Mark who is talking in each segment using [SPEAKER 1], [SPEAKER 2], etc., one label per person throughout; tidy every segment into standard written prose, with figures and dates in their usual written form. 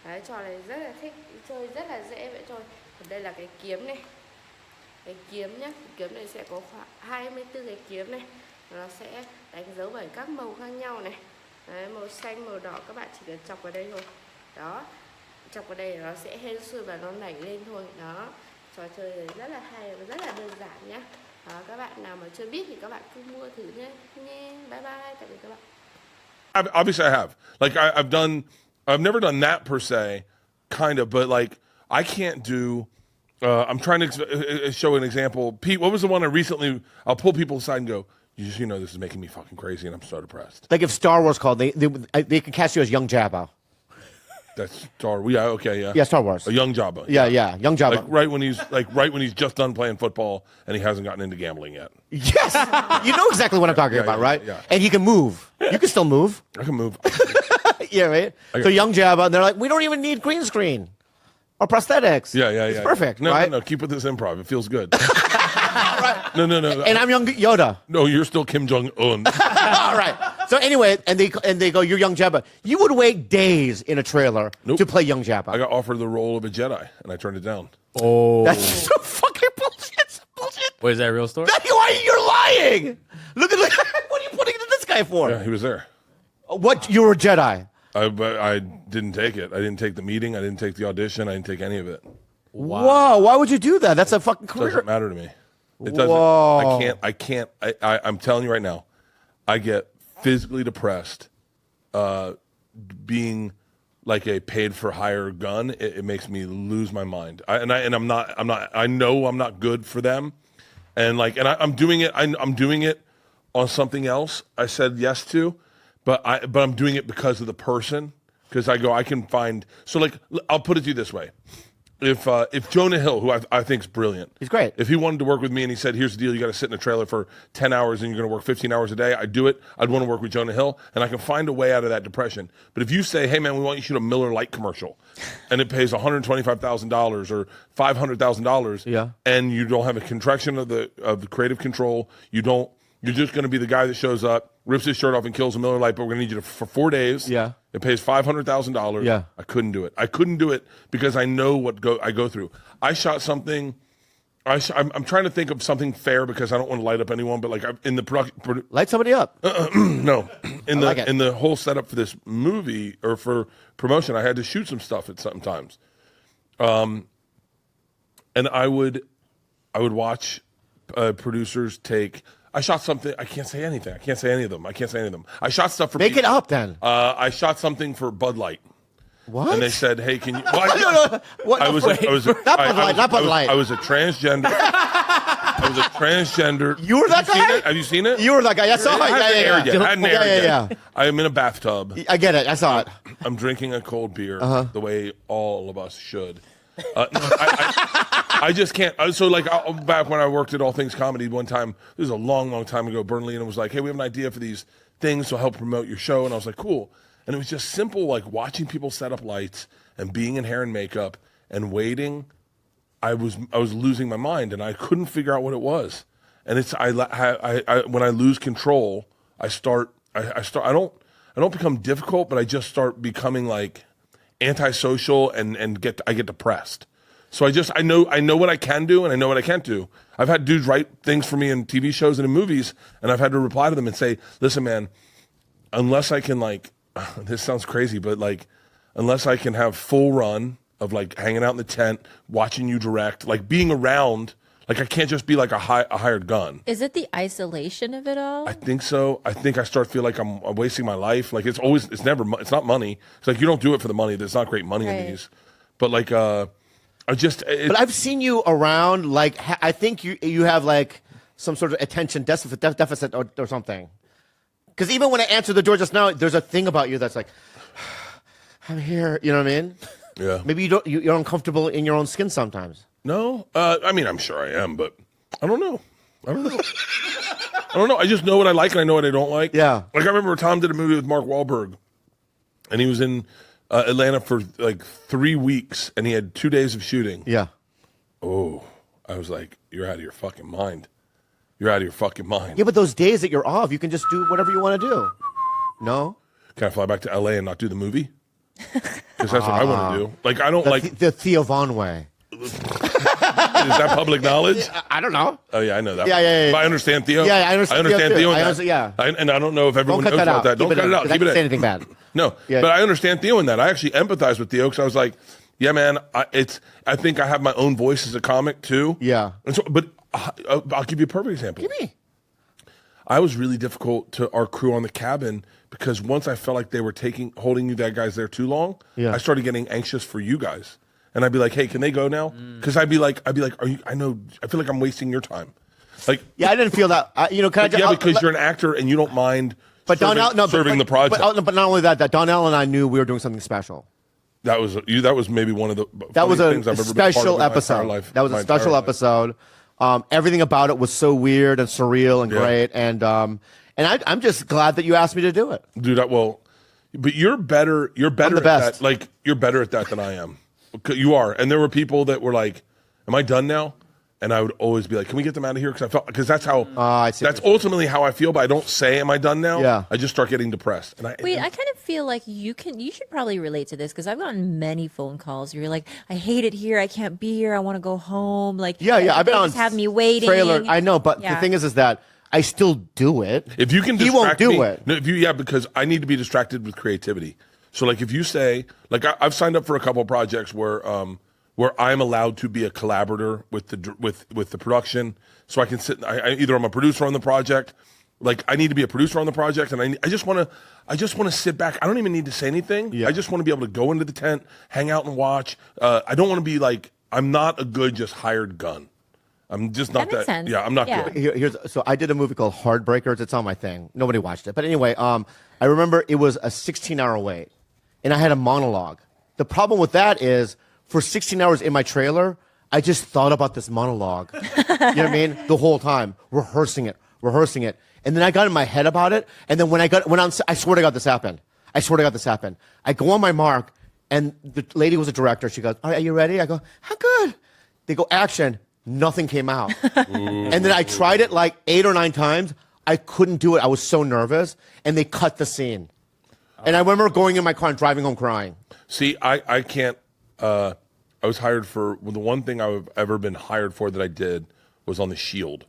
[SPEAKER 1] Đấy, trò này rất là thích, chơi rất là dễ vậy thôi. Còn đây là cái kiếm này. Cái kiếm nhá, cái kiếm này sẽ có khoảng 24 cái kiếm này. Nó sẽ đánh dấu bởi các màu khác nhau này. Đấy, màu xanh, màu đỏ các bạn chỉ cần chọc vào đây thôi. Đó, chọc vào đây nó sẽ hên xui và nó nảy lên thôi. Đó, trò chơi này rất là hay và rất là đơn giản nhá. Đó, các bạn nào mà chưa biết thì các bạn cứ mua thử nhé. Bye bye, tạm biệt các bạn.
[SPEAKER 2] Obviously, I have. Like, I've never done that per se, kind of, but like, I can't do. I'm trying to show an example. Pete, what was the one I'll pull people aside and go, you know, this is making me fucking crazy, and I'm so depressed.
[SPEAKER 3] Like if Star Wars called, they can cast you as young Jabba.
[SPEAKER 2] That's yeah, okay, yeah.
[SPEAKER 3] Yeah, Star Wars.
[SPEAKER 2] A young Jabba.
[SPEAKER 3] Yeah, young Jabba.
[SPEAKER 2] Like right when he's just done playing football and he hasn't gotten into gambling yet.
[SPEAKER 3] Yes, you know exactly what I'm talking about, right?
[SPEAKER 2] Yeah.
[SPEAKER 3] And he can move. You can still move.
[SPEAKER 2] I can move.
[SPEAKER 3] Yeah, right. So young Jabba, and they're like, we don't even need green screen or prosthetics.
[SPEAKER 2] Yeah.
[SPEAKER 3] It's perfect,
[SPEAKER 2] No,
[SPEAKER 3] right?
[SPEAKER 2] no, keep with this improv. It feels good. No.
[SPEAKER 3] And I'm young Yoda.
[SPEAKER 2] No, you're still Kim Jong-un.
[SPEAKER 3] All right. So anyway, and they go, you're young Jabba. You would wait days in a trailer to play young Jabba.
[SPEAKER 2] I got offered the role of a Jedi, and I turned it down.
[SPEAKER 4] Oh,
[SPEAKER 3] That's so fucking bullshit. Bullshit.
[SPEAKER 4] wait, is that a real story?
[SPEAKER 3] Why you're lying? Look. What are you putting into this guy for?
[SPEAKER 2] Yeah, he was there.
[SPEAKER 3] What? You were a Jedi.
[SPEAKER 2] But I didn't take it. I didn't take the meeting. I didn't take the audition. I didn't take any of it.
[SPEAKER 3] Whoa. Why would you do that? That's a fucking
[SPEAKER 2] It
[SPEAKER 3] career.
[SPEAKER 2] doesn't matter to me. It doesn't.
[SPEAKER 3] Whoa.
[SPEAKER 2] I can't. I'm telling you right now, I get physically depressed being like a paid for hire gun. It makes me lose my mind. I'm not. I know I'm not good for them, and I'm doing it. I'm doing it on something else. I said yes to, but I'm doing it because of the person. Because I can find. So like, I'll put it to you this way. If Jonah Hill, who I think is brilliant,
[SPEAKER 3] he's great.
[SPEAKER 2] If he wanted to work with me and he said, "Here's the deal: you got to sit in a trailer for 10 hours and you're going to work 15 hours a day," I'd do it. I'd want to work with Jonah Hill, and I can find a way out of that depression. But if you say, "Hey, man, we want you to shoot a Miller Lite commercial," and it pays $125,000 or $500,000,
[SPEAKER 3] yeah,
[SPEAKER 2] and you don't have a contraction of the creative control, you're just going to be the guy that shows up, rips his shirt off, and kills a Miller Lite. But we're going to need you for 4 days.
[SPEAKER 3] Yeah.
[SPEAKER 2] It pays $500,000.
[SPEAKER 3] Yeah.
[SPEAKER 2] I couldn't do it. I couldn't do it because I know what I go through. I shot something. I'm trying to think of something fair because I don't want to light up anyone. But like in the
[SPEAKER 3] light somebody up.
[SPEAKER 2] No, in
[SPEAKER 3] in
[SPEAKER 2] the whole setup for this movie or for promotion, I had to shoot some stuff at sometimes. And I would watch producers take. I shot something. I can't say anything. I can't say any of them. I shot stuff for.
[SPEAKER 3] Make it up then.
[SPEAKER 2] I shot something for Bud Light.
[SPEAKER 3] What?
[SPEAKER 2] And they said, "Hey, can you?"
[SPEAKER 3] No. What?
[SPEAKER 2] I was
[SPEAKER 3] not Bud Light.
[SPEAKER 2] I was a transgender. I was a transgender.
[SPEAKER 3] You were that guy?
[SPEAKER 2] Have you seen it?
[SPEAKER 3] You were that guy. I saw it.
[SPEAKER 2] Yeah. I am in a bathtub.
[SPEAKER 3] I get it. I saw it.
[SPEAKER 2] I'm drinking a cold beer the way all of us should. I just can't. So like back when I worked at All Things Comedy one time, this was a long, long time ago. Bernalina was like, "Hey, we have an idea for these things to help promote your show," and I was like, "Cool." And it was just simple, like watching people set up lights and being in hair and makeup and waiting. I was losing my mind and I couldn't figure out what it was. And it's when I lose control, I don't become difficult, but I just start becoming like antisocial and I get depressed. So I know what I can do and I know what I can't do. I've had dudes write things for me in TV shows and in movies, and I've had to reply to them and say, "Listen, man, unless I can like." This sounds crazy, but like, unless I can have full run of like hanging out in the tent, watching you direct, like being around, like I can't just be like a hired gun.
[SPEAKER 5] Is it the isolation of it all?
[SPEAKER 2] I think so. I think I start to feel like I'm wasting my life. Like it's not money. It's like you don't do it for the money. There's not great money in these, but like but
[SPEAKER 3] I've seen you around. Like I think you have like some sort of attention deficit or something. Because even when I answered the door just now, there's a thing about you that's like, I'm here. You know what I mean?
[SPEAKER 2] Yeah.
[SPEAKER 3] Maybe you're uncomfortable in your own skin sometimes.
[SPEAKER 2] No. I mean, I'm sure I am, but I don't know. I don't know. I just know what I like and I know what I don't like.
[SPEAKER 3] Yeah.
[SPEAKER 2] Like I remember Tom did a movie with Mark Wahlberg, and he was in Atlanta for like 3 weeks, and he had 2 days of shooting.
[SPEAKER 3] Yeah.
[SPEAKER 2] Oh, I was like, you're out of your fucking mind. You're out of your fucking mind.
[SPEAKER 3] Yeah, but those days that you're off, you can just do whatever you want to do. No?
[SPEAKER 2] Can I fly back to LA and not do the movie? Because that's what I want to do. Like, I don't like...
[SPEAKER 3] the Theo Von way.
[SPEAKER 2] Is that public knowledge?
[SPEAKER 3] I don't know.
[SPEAKER 2] Oh, yeah, I know that.
[SPEAKER 3] Yeah.
[SPEAKER 2] But I understand Theo.
[SPEAKER 3] Yeah, I understand
[SPEAKER 2] Theo in that.
[SPEAKER 3] yeah.
[SPEAKER 2] And I don't know if everyone
[SPEAKER 3] Don't cut
[SPEAKER 2] knows
[SPEAKER 3] that
[SPEAKER 2] about
[SPEAKER 3] out.
[SPEAKER 2] that. Don't cut it out.
[SPEAKER 3] Keep it in. Say anything bad.
[SPEAKER 2] No,
[SPEAKER 3] Yeah.
[SPEAKER 2] but I understand Theo in that. I actually empathize with Theo because I was like, yeah, man, I think I have my own voice as a comic too.
[SPEAKER 3] Yeah.
[SPEAKER 2] And so, but I'll give you a perfect example.
[SPEAKER 3] Give me.
[SPEAKER 2] I was really difficult to our crew on the cabin because once I felt like they were holding you guys there too long,
[SPEAKER 3] Yeah.
[SPEAKER 2] I started getting anxious for you guys. And I'd be like, hey, can they go now? Because I'd be like, I feel like I'm wasting your time. Like,
[SPEAKER 3] Yeah, I didn't feel that.
[SPEAKER 2] because you're an actor and you don't mind serving the project.
[SPEAKER 3] But not only that Donnell and I knew we were doing something special.
[SPEAKER 2] That was maybe one of the
[SPEAKER 3] That was a
[SPEAKER 2] things I've ever been
[SPEAKER 3] special
[SPEAKER 2] part of
[SPEAKER 3] episode.
[SPEAKER 2] In my entire life,
[SPEAKER 3] that was a special episode. Everything about it was so weird and surreal and great. And I'm just glad that you asked me to do it.
[SPEAKER 2] Dude, but you're better. You're better
[SPEAKER 3] the
[SPEAKER 2] at
[SPEAKER 3] best.
[SPEAKER 2] that. Like, you're better at that than I am. You are. And there were people that were like, "Am I done now?" And I would always be like, "Can we get them out of here?" Because that's how.
[SPEAKER 3] I see.
[SPEAKER 2] That's ultimately how I feel. But I don't say, "Am I done now?"
[SPEAKER 3] Yeah.
[SPEAKER 2] I just start getting depressed. And
[SPEAKER 5] Wait, I kind of feel like you should probably relate to this because I've gotten many phone calls where you're like, I hate it here. I can't be here. I want to go home. Like,
[SPEAKER 3] Yeah. I've been
[SPEAKER 5] they
[SPEAKER 3] on
[SPEAKER 5] just have me waiting.
[SPEAKER 3] trailer. I know, but the
[SPEAKER 5] Yeah.
[SPEAKER 3] thing is that I still do it.
[SPEAKER 2] If you can
[SPEAKER 3] he
[SPEAKER 2] distract
[SPEAKER 3] won't do
[SPEAKER 2] me,
[SPEAKER 3] it.
[SPEAKER 2] No, because I need to be distracted with creativity. So like if you say, like I've signed up for a couple of projects where I'm allowed to be a collaborator with the production, so I can sit. Either I'm a producer on the project, like I need to be a producer on the project, and I just want to sit back. I don't even need to say anything.
[SPEAKER 3] Yeah.
[SPEAKER 2] I just want to be able to go into the tent, hang out and watch. I don't want to be like, I'm not a good just hired gun. I'm just not
[SPEAKER 5] That makes sense.
[SPEAKER 2] Yeah, I'm not
[SPEAKER 5] Yeah.
[SPEAKER 2] good.
[SPEAKER 3] So I did a movie called Heartbreakers. It's on my thing. Nobody watched it, but anyway, I remember it was a 16-hour wait, and I had a monologue. The problem with that is, for 16 hours in my trailer, I just thought about this monologue. You know what I mean? The whole time, rehearsing it, and then I got in my head about it. And then when I swear to God, this happened. I go on my mark, and the lady was a director. She goes, "All right, are you ready?" I go, "How good?" They go, "Action." Nothing came out. And then I tried it like 8 or 9 times. I couldn't do it. I was so nervous. And they cut the scene. And I remember going in my car and driving home crying.
[SPEAKER 2] See, I can't. I was hired for the one thing I've ever been hired for that I did was on The Shield,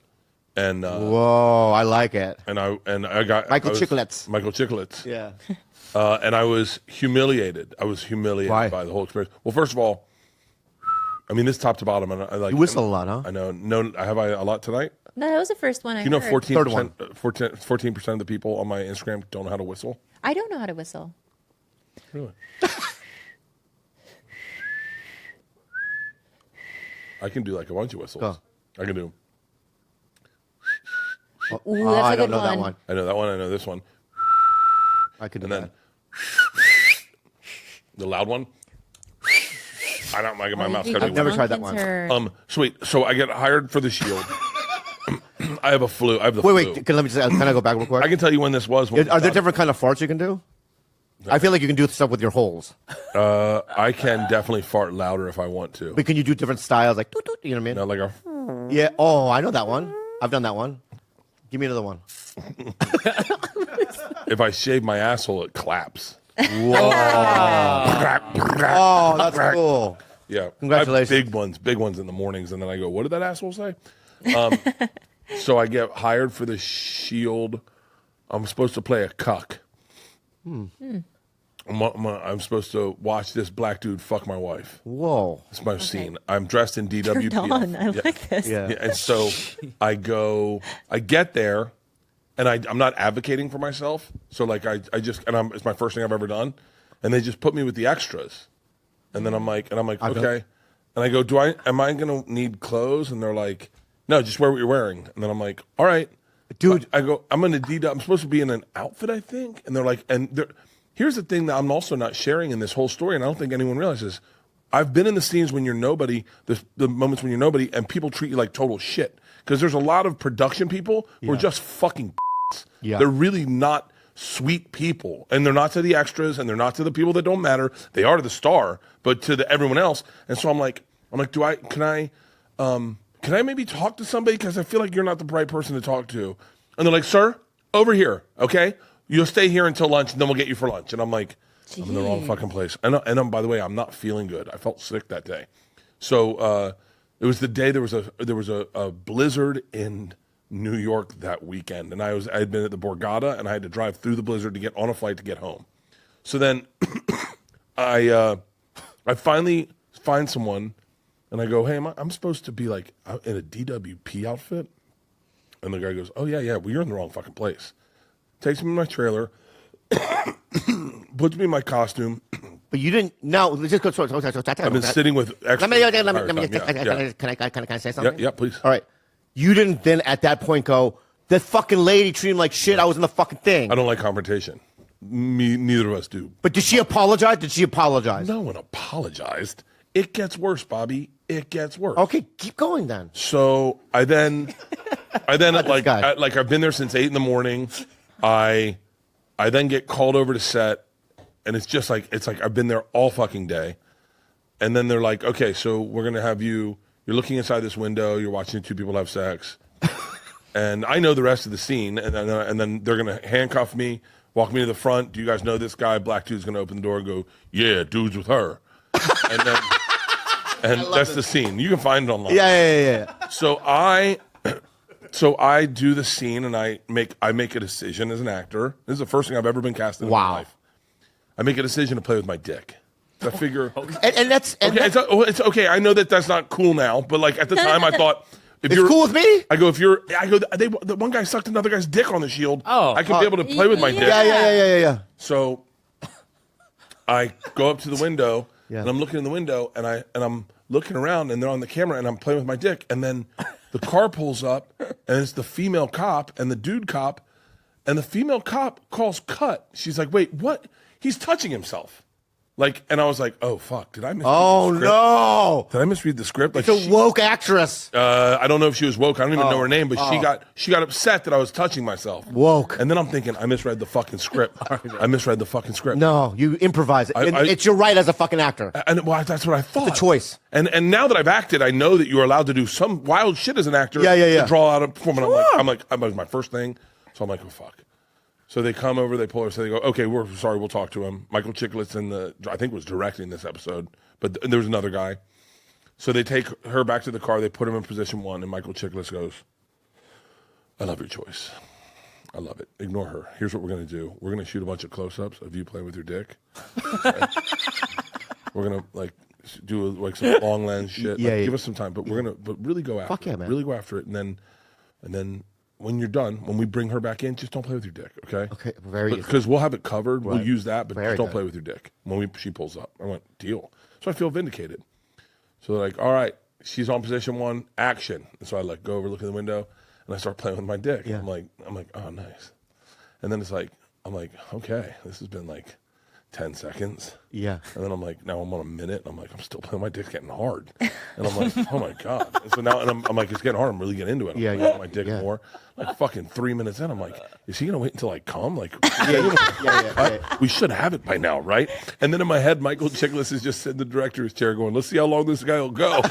[SPEAKER 2] and
[SPEAKER 3] Whoa, I like it.
[SPEAKER 2] and I got
[SPEAKER 3] Michael Chiklis.
[SPEAKER 2] Yeah,
[SPEAKER 3] Yeah.
[SPEAKER 2] and I was humiliated.
[SPEAKER 3] Why?
[SPEAKER 2] By the whole experience. Well, first of all, I mean this top to bottom, and I like
[SPEAKER 3] You whistle a lot, huh?
[SPEAKER 2] I know. No, have I a lot tonight?
[SPEAKER 5] No, that was the first one I
[SPEAKER 2] You know,
[SPEAKER 5] heard.
[SPEAKER 2] 14% of the people on my Instagram don't know how to whistle.
[SPEAKER 5] I don't know how to whistle.
[SPEAKER 2] Really? I can do like a bunch of whistles.
[SPEAKER 3] Go.
[SPEAKER 2] I can do.
[SPEAKER 5] Ooh, that's
[SPEAKER 3] I
[SPEAKER 5] a
[SPEAKER 3] don't
[SPEAKER 5] good
[SPEAKER 3] know that
[SPEAKER 5] one.
[SPEAKER 3] one.
[SPEAKER 2] I know that one. I know this one.
[SPEAKER 3] I could do
[SPEAKER 2] And then
[SPEAKER 3] that.
[SPEAKER 2] the loud one. I don't. My mouth's
[SPEAKER 5] You
[SPEAKER 2] got to
[SPEAKER 5] get
[SPEAKER 2] be
[SPEAKER 3] never
[SPEAKER 2] weird.
[SPEAKER 3] tried that
[SPEAKER 5] drunk
[SPEAKER 3] one.
[SPEAKER 5] and turn.
[SPEAKER 2] Sweet. So I get hired for The Shield. I have a flu. I have the
[SPEAKER 3] Wait,
[SPEAKER 2] flu.
[SPEAKER 3] let me just, can I go back real quick?
[SPEAKER 2] I can tell you when this was. When
[SPEAKER 3] Are there different kind of farts you can do? I feel like you can do stuff with your holes.
[SPEAKER 2] I can definitely fart louder if I want to.
[SPEAKER 3] But can you do different styles, like, toot, toot, you know what I mean?
[SPEAKER 2] No, like a,
[SPEAKER 3] Yeah. Oh, I know that one. I've done that one. Give me another one.
[SPEAKER 2] if I shave my asshole, it claps.
[SPEAKER 3] Oh, that's cool.
[SPEAKER 2] Yeah.
[SPEAKER 3] Congratulations.
[SPEAKER 2] I have big ones in the mornings, and then I go, what did that asshole say? So I get hired for The Shield. I'm supposed to play a cuck. I'm supposed to watch this black dude fuck my wife.
[SPEAKER 3] Whoa.
[SPEAKER 2] That's my scene. I'm dressed in
[SPEAKER 5] Turned
[SPEAKER 2] DWP.
[SPEAKER 5] on. I like this.
[SPEAKER 3] Yeah.
[SPEAKER 2] Yeah, and so I get there, and I'm not advocating for myself. So like it's my first thing I've ever done, and they just put me with the extras, and then I'm like, okay, and I go, am I gonna need clothes? And they're like, no, just wear what you're wearing. And then I'm like, all right,
[SPEAKER 3] Dude.
[SPEAKER 2] I go, I'm supposed to be in an outfit, I think, and they're like, here's the thing that I'm also not sharing in this whole story, and I don't think anyone realizes. I've been in the scenes when you're nobody, the moments when you're nobody, and people treat you like total shit. Because there's a lot of production people who are just fucking
[SPEAKER 3] Yeah.
[SPEAKER 2] They're really not sweet people. And they're not to the extras, and they're not to the people that don't matter. They are to the star, but to everyone else. And so I'm like, can I maybe talk to somebody? Because I feel like you're not the right person to talk to. And they're like, sir, over here, okay? You'll stay here until lunch, and then we'll get you for lunch. And I'm like, I'm in the wrong fucking place. And by the way, I'm not feeling good. I felt sick that day. So it was the day there was a blizzard in New York that weekend, and I had been at the Borgata, and I had to drive through the blizzard to get on a flight to get home. So then I finally find someone, and I go, hey, I'm supposed to be like in a DWP outfit, and the guy goes, oh yeah, well you're in the wrong fucking place. Takes me in my trailer, puts me in my costume.
[SPEAKER 3] But you didn't. No, let's just go.
[SPEAKER 2] I've been sitting with extra.
[SPEAKER 3] Can I say something?
[SPEAKER 2] Yeah, please.
[SPEAKER 3] All right. You didn't then at that point go, that fucking lady treated me like shit. I was in the fucking thing.
[SPEAKER 2] I don't like confrontation. Neither of us do.
[SPEAKER 3] But did she apologize?
[SPEAKER 2] No one apologized. It gets worse, Bobby. It gets worse.
[SPEAKER 3] Okay, keep going then.
[SPEAKER 2] So I then like I've been there since 8 a.m. I then get called over to set, and it's like I've been there all fucking day. And then they're like, okay, so we're gonna have you're looking inside this window, you're watching two people have sex. And I know the rest of the scene, and then they're gonna handcuff me, walk me to the front. Do you guys know this guy? Black dude's gonna open the door and go, yeah, dude's with her. And that's the scene. You can find it online.
[SPEAKER 3] Yeah.
[SPEAKER 2] So I do the scene, and I make a decision as an actor. This is the first thing I've ever been cast in my life. I make a decision to play with my dick. I figure, it's okay. I know that's not cool now, but like at the time, I thought if you're
[SPEAKER 3] cool with me.
[SPEAKER 2] The one guy sucked another guy's dick on the shield. I could be able to play with my dick.
[SPEAKER 3] Yeah.
[SPEAKER 2] So I go up to the window, and I'm looking in the window, and I'm looking around, and they're on the camera, and I'm playing with my dick, and then the car pulls up, and it's the female cop and the dude cop, and the female cop calls cut. She's like, wait, what? He's touching himself. Like, and I was like, oh, fuck, did I misread the script?
[SPEAKER 3] No.
[SPEAKER 2] Did I misread the script? Like,
[SPEAKER 3] it's a woke actress.
[SPEAKER 2] I don't know if she was woke. I don't even know her name, but she got upset that I was touching myself.
[SPEAKER 3] Woke.
[SPEAKER 2] And then I'm thinking, I misread the fucking script. I misread the fucking script.
[SPEAKER 3] No, you improvise it. It's your right as a fucking actor.
[SPEAKER 2] And that's what I thought.
[SPEAKER 3] It's a choice.
[SPEAKER 2] And now that I've acted, I know that you're allowed to do some wild shit as an actor. To draw out a performance. I'm like, that was my first thing. So I'm like, oh, fuck. So they come over, they pull her, so they go, okay, we're sorry, we'll talk to him. Michael Chiklis I think was directing this episode, but there was another guy. So they take her back to the car, they put him in position 1, and Michael Chiklis goes, I love your choice. I love it. Ignore her. Here's what we're going to do. We're going to shoot a bunch of close-ups of you playing with your dick. Okay? We're going to, like, do some long lens shit. Give us some time, but we're going to really go after it.
[SPEAKER 3] Fuck yeah, man.
[SPEAKER 2] Really go after it, and then when you're done, when we bring her back in, just don't play with your dick, okay?
[SPEAKER 3] Okay, very easy.
[SPEAKER 2] Because we'll have it covered.
[SPEAKER 3] Right.
[SPEAKER 2] We'll use that, but
[SPEAKER 3] Very
[SPEAKER 2] just don't
[SPEAKER 3] good.
[SPEAKER 2] play with your dick. When she pulls up, I went, deal. So I feel vindicated. So they're like, all right, she's on position 1, action. And so I like go over, look in the window, and I start playing with my dick.
[SPEAKER 3] Yeah.
[SPEAKER 2] I'm like, oh, nice. And then it's like, I'm like, okay, this has been like 10 seconds.
[SPEAKER 3] Yeah.
[SPEAKER 2] And then I'm like, now I'm on a minute. And I'm like, I'm still playing. My dick's getting hard. And I'm like, oh my God. And so now, I'm like, it's getting hard. I'm really getting into it. I'm playing with my dick more. Like fucking 3 minutes in, I'm like, is he gonna wait until I come? Like, we should have it by now, right? And then in my head, Michael Chiklis is just sitting in the director's chair going, let's see how long this guy will go.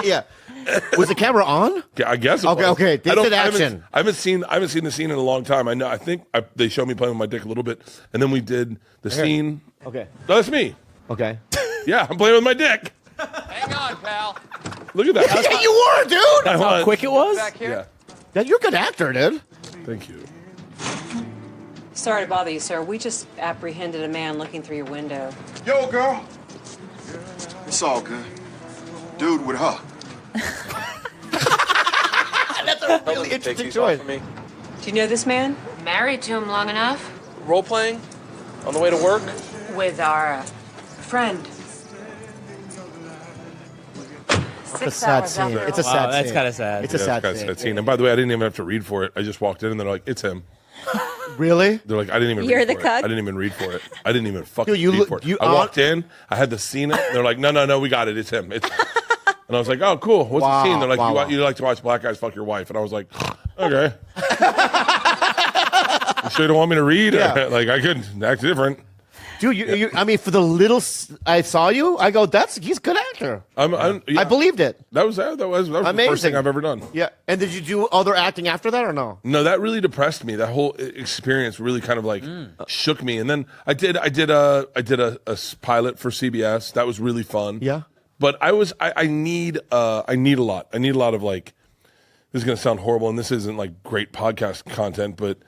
[SPEAKER 3] Yeah. Was the camera on?
[SPEAKER 2] Yeah, I guess.
[SPEAKER 3] Okay. They said action.
[SPEAKER 2] I haven't seen the scene in a long time. I think they showed me playing with my dick a little bit, and then we did the scene.
[SPEAKER 3] Okay.
[SPEAKER 2] No, that's me.
[SPEAKER 3] Okay.
[SPEAKER 2] Yeah, I'm playing with my dick.
[SPEAKER 4] Hang on, pal.
[SPEAKER 2] Look at that.
[SPEAKER 3] Yeah, you were, dude.
[SPEAKER 2] That's
[SPEAKER 4] How quick it was?
[SPEAKER 2] Yeah.
[SPEAKER 3] Yeah, you're a good actor, dude.
[SPEAKER 2] Thank you.
[SPEAKER 6] Sorry to bother you, sir. We just apprehended a man looking through your window.
[SPEAKER 7] Yo, girl. It's all good. Dude with her.
[SPEAKER 3] That's a really interesting choice.
[SPEAKER 6] Do you know this man?
[SPEAKER 8] Married to him long enough.
[SPEAKER 4] Role playing? On the way to work?
[SPEAKER 8] With our friend.
[SPEAKER 3] It's a sad scene. It's a sad scene.
[SPEAKER 4] That's kind of sad.
[SPEAKER 3] It's a sad scene.
[SPEAKER 2] And by the way, I didn't even have to read for it. I just walked in and they're like, it's him.
[SPEAKER 3] Really?
[SPEAKER 2] They're like, I didn't even
[SPEAKER 5] You're
[SPEAKER 2] read
[SPEAKER 5] the
[SPEAKER 2] for it.
[SPEAKER 5] cuck?
[SPEAKER 2] I didn't even read for it. I didn't even fucking
[SPEAKER 3] Dude,
[SPEAKER 2] read for it. I walked in, I had the scene. They're like, no, we got it. It's him. And I was like, oh, cool. What's the scene? They're like, you like to watch black guys fuck your wife. And I was like, okay. You sure don't want me to read?
[SPEAKER 3] Yeah.
[SPEAKER 2] Like, I could act different.
[SPEAKER 3] Dude, I mean, for the little I saw you, I go, he's a good actor.
[SPEAKER 2] Yeah.
[SPEAKER 3] I believed it.
[SPEAKER 2] That was the first thing I've ever done.
[SPEAKER 3] Yeah. And did you do other acting after that or no?
[SPEAKER 2] No, that really depressed me. That whole experience really kind of like shook me. And then I did a pilot for CBS. That was really fun.
[SPEAKER 3] Yeah.
[SPEAKER 2] But I need a lot. I need a lot of like, this is going to sound horrible and this isn't like great podcast content, but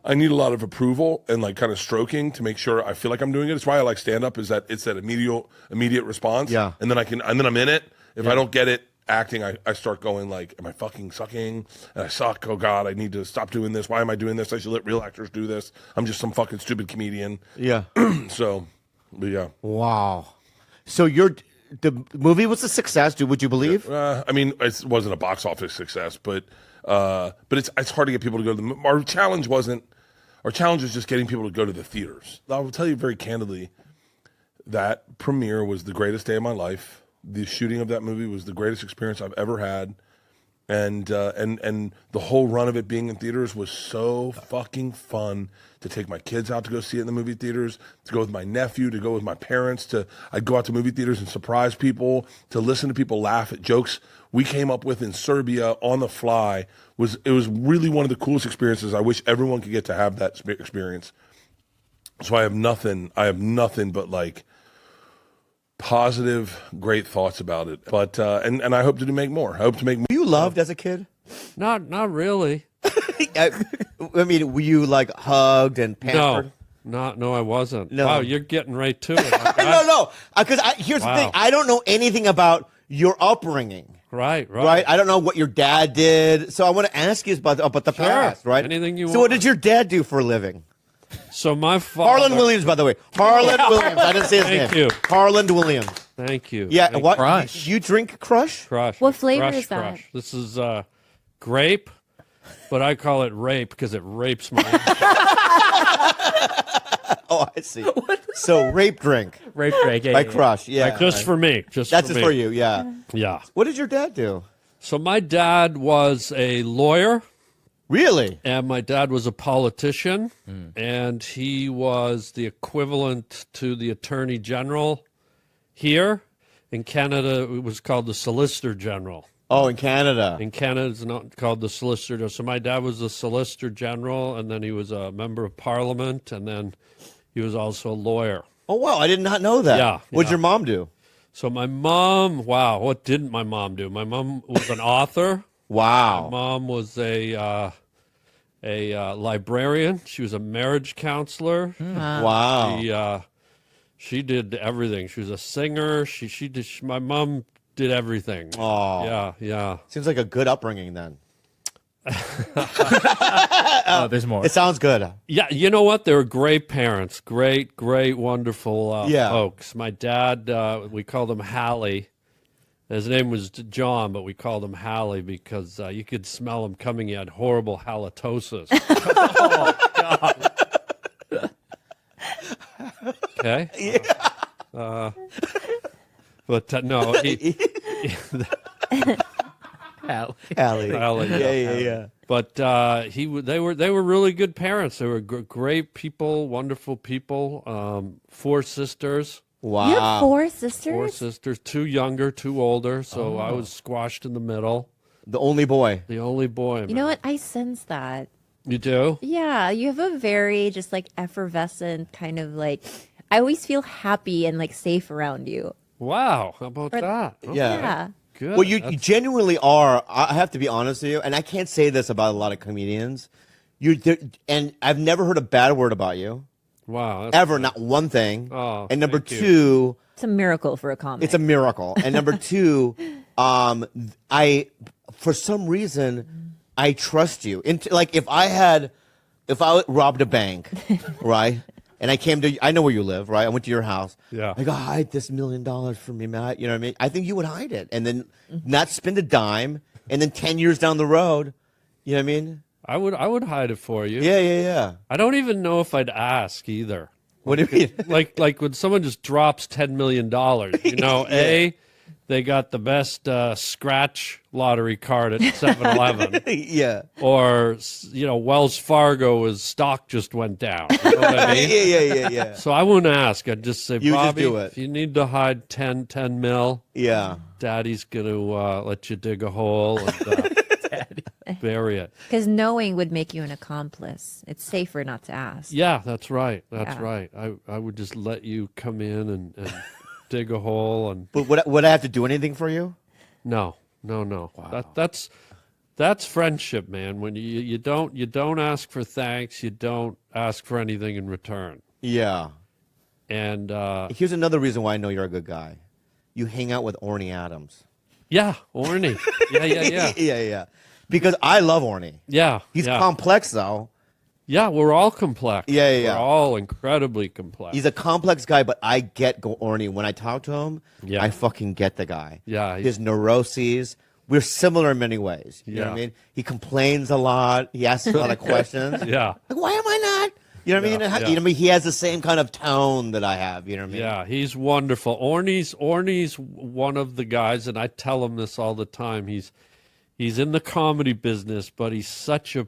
[SPEAKER 2] I need a lot of approval and like kind of stroking to make sure I feel like I'm doing it. It's why I like stand up, is that it's that immediate response.
[SPEAKER 3] Yeah.
[SPEAKER 2] And then I'm in it. If I don't get it acting, I start going like, am I fucking sucking? And I suck. Oh God, I need to stop doing this. Why am I doing this? I should let real actors do this. I'm just some fucking stupid comedian.
[SPEAKER 3] Yeah.
[SPEAKER 2] So, but yeah.
[SPEAKER 3] Wow. So the movie was a success, dude, would you believe?
[SPEAKER 2] I mean, it wasn't a box office success, but it's hard to get people to go to the. Our challenge was just getting people to go to the theaters. I will tell you very candidly, that premiere was the greatest day of my life. The shooting of that movie was the greatest experience I've ever had, and the whole run of it being in theaters was so fucking fun. To take my kids out to go see it in the movie theaters, to go with my nephew, to go with my parents, I'd go out to movie theaters and surprise people, to listen to people laugh at jokes we came up with in Serbia on the fly. It was really one of the coolest experiences. I wish everyone could get to have that experience. So I have nothing but like positive, great thoughts about it. But and I hope to make more. I hope to make more.
[SPEAKER 3] Were you loved as a kid?
[SPEAKER 9] Not really.
[SPEAKER 3] I mean, were you like hugged and pampered?
[SPEAKER 9] No, I wasn't.
[SPEAKER 3] No.
[SPEAKER 9] Wow, you're getting right to it.
[SPEAKER 3] No. Because here's the thing. I don't know anything about your upbringing.
[SPEAKER 9] Right.
[SPEAKER 3] I don't know what your dad did. So I want to ask you about the past, right?
[SPEAKER 9] Anything you want.
[SPEAKER 3] So what did your dad do for a living?
[SPEAKER 9] So my father...
[SPEAKER 3] Harlan Williams, by the way. Harlan Williams. I didn't say his name.
[SPEAKER 9] Thank you.
[SPEAKER 3] Harlan Williams.
[SPEAKER 9] Thank you.
[SPEAKER 3] Yeah,
[SPEAKER 9] Thank
[SPEAKER 3] what?
[SPEAKER 10] Crush.
[SPEAKER 3] You drink Crush?
[SPEAKER 9] Crush.
[SPEAKER 5] What flavor
[SPEAKER 9] Crush,
[SPEAKER 5] is that?
[SPEAKER 9] Crush. This is grape, but I call it rape because it rapes my...
[SPEAKER 3] Oh, I see. So rape drink.
[SPEAKER 10] Rape drink. Yeah,
[SPEAKER 3] By
[SPEAKER 10] yeah, yeah.
[SPEAKER 3] Crush, yeah.
[SPEAKER 9] Just for me.
[SPEAKER 3] That's
[SPEAKER 9] for
[SPEAKER 3] just
[SPEAKER 9] me.
[SPEAKER 3] for you, yeah.
[SPEAKER 9] Yeah.
[SPEAKER 3] What did your dad do?
[SPEAKER 9] So my dad was a lawyer.
[SPEAKER 3] Really?
[SPEAKER 9] And my dad was a politician, and he was the equivalent to the Attorney General here. In Canada, it was called the Solicitor General.
[SPEAKER 3] Oh, in Canada.
[SPEAKER 9] In Canada, it's not called the Solicitor General. So my dad was the Solicitor General, and then he was a member of Parliament, and then he was also a lawyer.
[SPEAKER 3] Oh, wow. I did not know that.
[SPEAKER 9] Yeah.
[SPEAKER 3] What'd your mom do?
[SPEAKER 9] So my mom, wow, what didn't my mom do? My mom was an author.
[SPEAKER 3] Wow.
[SPEAKER 9] My mom was a librarian. She was a marriage counselor.
[SPEAKER 3] Wow.
[SPEAKER 9] She did everything. She was a singer. My mom did everything.
[SPEAKER 3] Oh.
[SPEAKER 9] Yeah.
[SPEAKER 3] Seems like a good upbringing then.
[SPEAKER 10] Oh, there's more.
[SPEAKER 3] It sounds good.
[SPEAKER 9] Yeah, you know what? They were great parents. Great, wonderful
[SPEAKER 3] Yeah.
[SPEAKER 9] folks. My dad, we called him Hallie. His name was John, but we called him Hallie because you could smell him coming. He had horrible halitosis. Okay?
[SPEAKER 3] Yeah.
[SPEAKER 9] But no,
[SPEAKER 3] Allie.
[SPEAKER 9] Hallie,
[SPEAKER 3] Yeah.
[SPEAKER 9] But they were really good parents. They were great people, wonderful people. 4 sisters.
[SPEAKER 3] Wow.
[SPEAKER 5] You have 4 sisters?
[SPEAKER 9] 4 sisters, 2 younger, 2 older. So I was squashed in the middle.
[SPEAKER 3] The only boy.
[SPEAKER 9] The only boy.
[SPEAKER 5] You know what? I sense that.
[SPEAKER 9] You do?
[SPEAKER 5] Yeah, you have a very just like effervescent kind of like. I always feel happy and like safe around you.
[SPEAKER 9] Wow. How about that? Okay.
[SPEAKER 5] Yeah.
[SPEAKER 9] Good.
[SPEAKER 3] Well, you genuinely are. I have to be honest with you, and I can't say this about a lot of comedians. And I've never heard a bad word about you.
[SPEAKER 9] Wow.
[SPEAKER 3] Ever, not one thing.
[SPEAKER 9] Oh,
[SPEAKER 3] and number
[SPEAKER 9] thank you.
[SPEAKER 3] 2,
[SPEAKER 5] It's a miracle for a comic.
[SPEAKER 3] it's a miracle. And number 2, for some reason, I trust you. Like if I robbed a bank, right? And I know where you live, right? I went to your house.
[SPEAKER 9] Yeah.
[SPEAKER 3] I go, hide this $1 million from me, Matt. You know what I mean? I think you would hide it and then not spend a dime. And then 10 years down the road, you know what I mean?
[SPEAKER 9] I would hide it for you.
[SPEAKER 3] Yeah.
[SPEAKER 9] I don't even know if I'd ask either.
[SPEAKER 3] What do you mean?
[SPEAKER 9] Like when someone just drops $10 million, you know, they got the best scratch lottery card at 7-Eleven.
[SPEAKER 3] Yeah.
[SPEAKER 9] Or, Wells Fargo's stock just went down. You know what I mean?
[SPEAKER 3] Yeah.
[SPEAKER 9] So I wouldn't ask. I'd just say,
[SPEAKER 3] You just
[SPEAKER 9] Bobby,
[SPEAKER 3] do it.
[SPEAKER 9] if you need to hide 10 mil,
[SPEAKER 3] Yeah.
[SPEAKER 9] Daddy's going to let you dig a hole and bury it.
[SPEAKER 5] Because knowing would make you an accomplice. It's safer not to ask.
[SPEAKER 9] Yeah, that's right. That's
[SPEAKER 5] Yeah.
[SPEAKER 9] right. I would just let you come in and dig a hole. And
[SPEAKER 3] But would I have to do anything for you?
[SPEAKER 9] No. Wow. That's friendship, man. When you don't ask for thanks, you don't ask for anything in return.
[SPEAKER 3] Yeah.
[SPEAKER 9] And
[SPEAKER 3] Here's another reason why I know you're a good guy. You hang out with Orny Adams.
[SPEAKER 9] yeah, Orny. Yeah.
[SPEAKER 3] Yeah. Because I love Orny.
[SPEAKER 9] Yeah.
[SPEAKER 3] He's
[SPEAKER 9] yeah.
[SPEAKER 3] complex, though.
[SPEAKER 9] Yeah, we're all complex.
[SPEAKER 3] Yeah.
[SPEAKER 9] We're all incredibly complex.
[SPEAKER 3] He's a complex guy, but I get Orny. When I talk to him,
[SPEAKER 9] Yeah.
[SPEAKER 3] I fucking get the guy.
[SPEAKER 9] Yeah,
[SPEAKER 3] His neuroses. We're similar in many ways. You know what I
[SPEAKER 9] Yeah.
[SPEAKER 3] mean? He complains a lot. He asks a lot of questions.
[SPEAKER 9] Yeah.
[SPEAKER 3] Like, why am I not? You know what I mean?
[SPEAKER 9] Yeah.
[SPEAKER 3] You know what I mean? He has the same kind of tone that I have. You know what I mean?
[SPEAKER 9] Yeah, he's wonderful. Orny's one of the guys, and I tell him this all the time. He's in the comedy business, but he's such a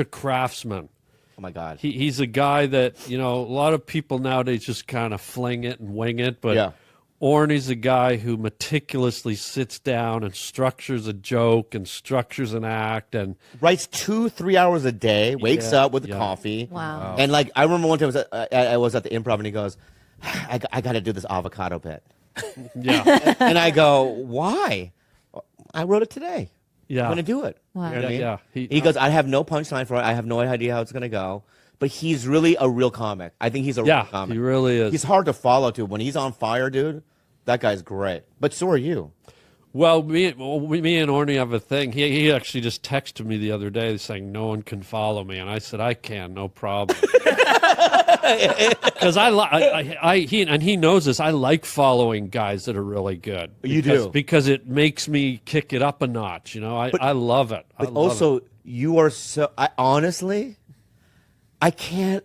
[SPEAKER 9] craftsman.
[SPEAKER 3] Oh my God.
[SPEAKER 9] He's a guy that, a lot of people nowadays just kind of fling it and wing it, but
[SPEAKER 3] Yeah.
[SPEAKER 9] Orny's a guy who meticulously sits down and structures a joke and structures an act and
[SPEAKER 3] Writes 2-3 hours a day. Wakes
[SPEAKER 9] Yeah.
[SPEAKER 3] up with
[SPEAKER 9] Yeah.
[SPEAKER 3] coffee.
[SPEAKER 5] Wow.
[SPEAKER 3] And like I remember one time I was at the Improv and he goes, I got to do this avocado bit.
[SPEAKER 9] yeah,
[SPEAKER 3] And I go, why? I wrote it today.
[SPEAKER 9] yeah.
[SPEAKER 3] I'm going to do it.
[SPEAKER 5] Wow.
[SPEAKER 3] You know what I mean?
[SPEAKER 9] Yeah.
[SPEAKER 3] He goes, I have no punchline for it. I have no idea how it's going to go. But he's really a real comic. I think he's a real
[SPEAKER 9] Yeah,
[SPEAKER 3] comic.
[SPEAKER 9] he really is.
[SPEAKER 3] He's hard to follow, too. When he's on fire, dude, that guy's great. But so are you.
[SPEAKER 9] Well, me and Orny have a thing. He actually just texted me the other day saying no one can follow me, and I said I can, no problem. Because he knows this. I like following guys that are really good.
[SPEAKER 3] You do.
[SPEAKER 9] Because it makes me kick it up a notch. I love it. I
[SPEAKER 3] But
[SPEAKER 9] love
[SPEAKER 3] also,
[SPEAKER 9] it.
[SPEAKER 3] you are so. Honestly, I can't.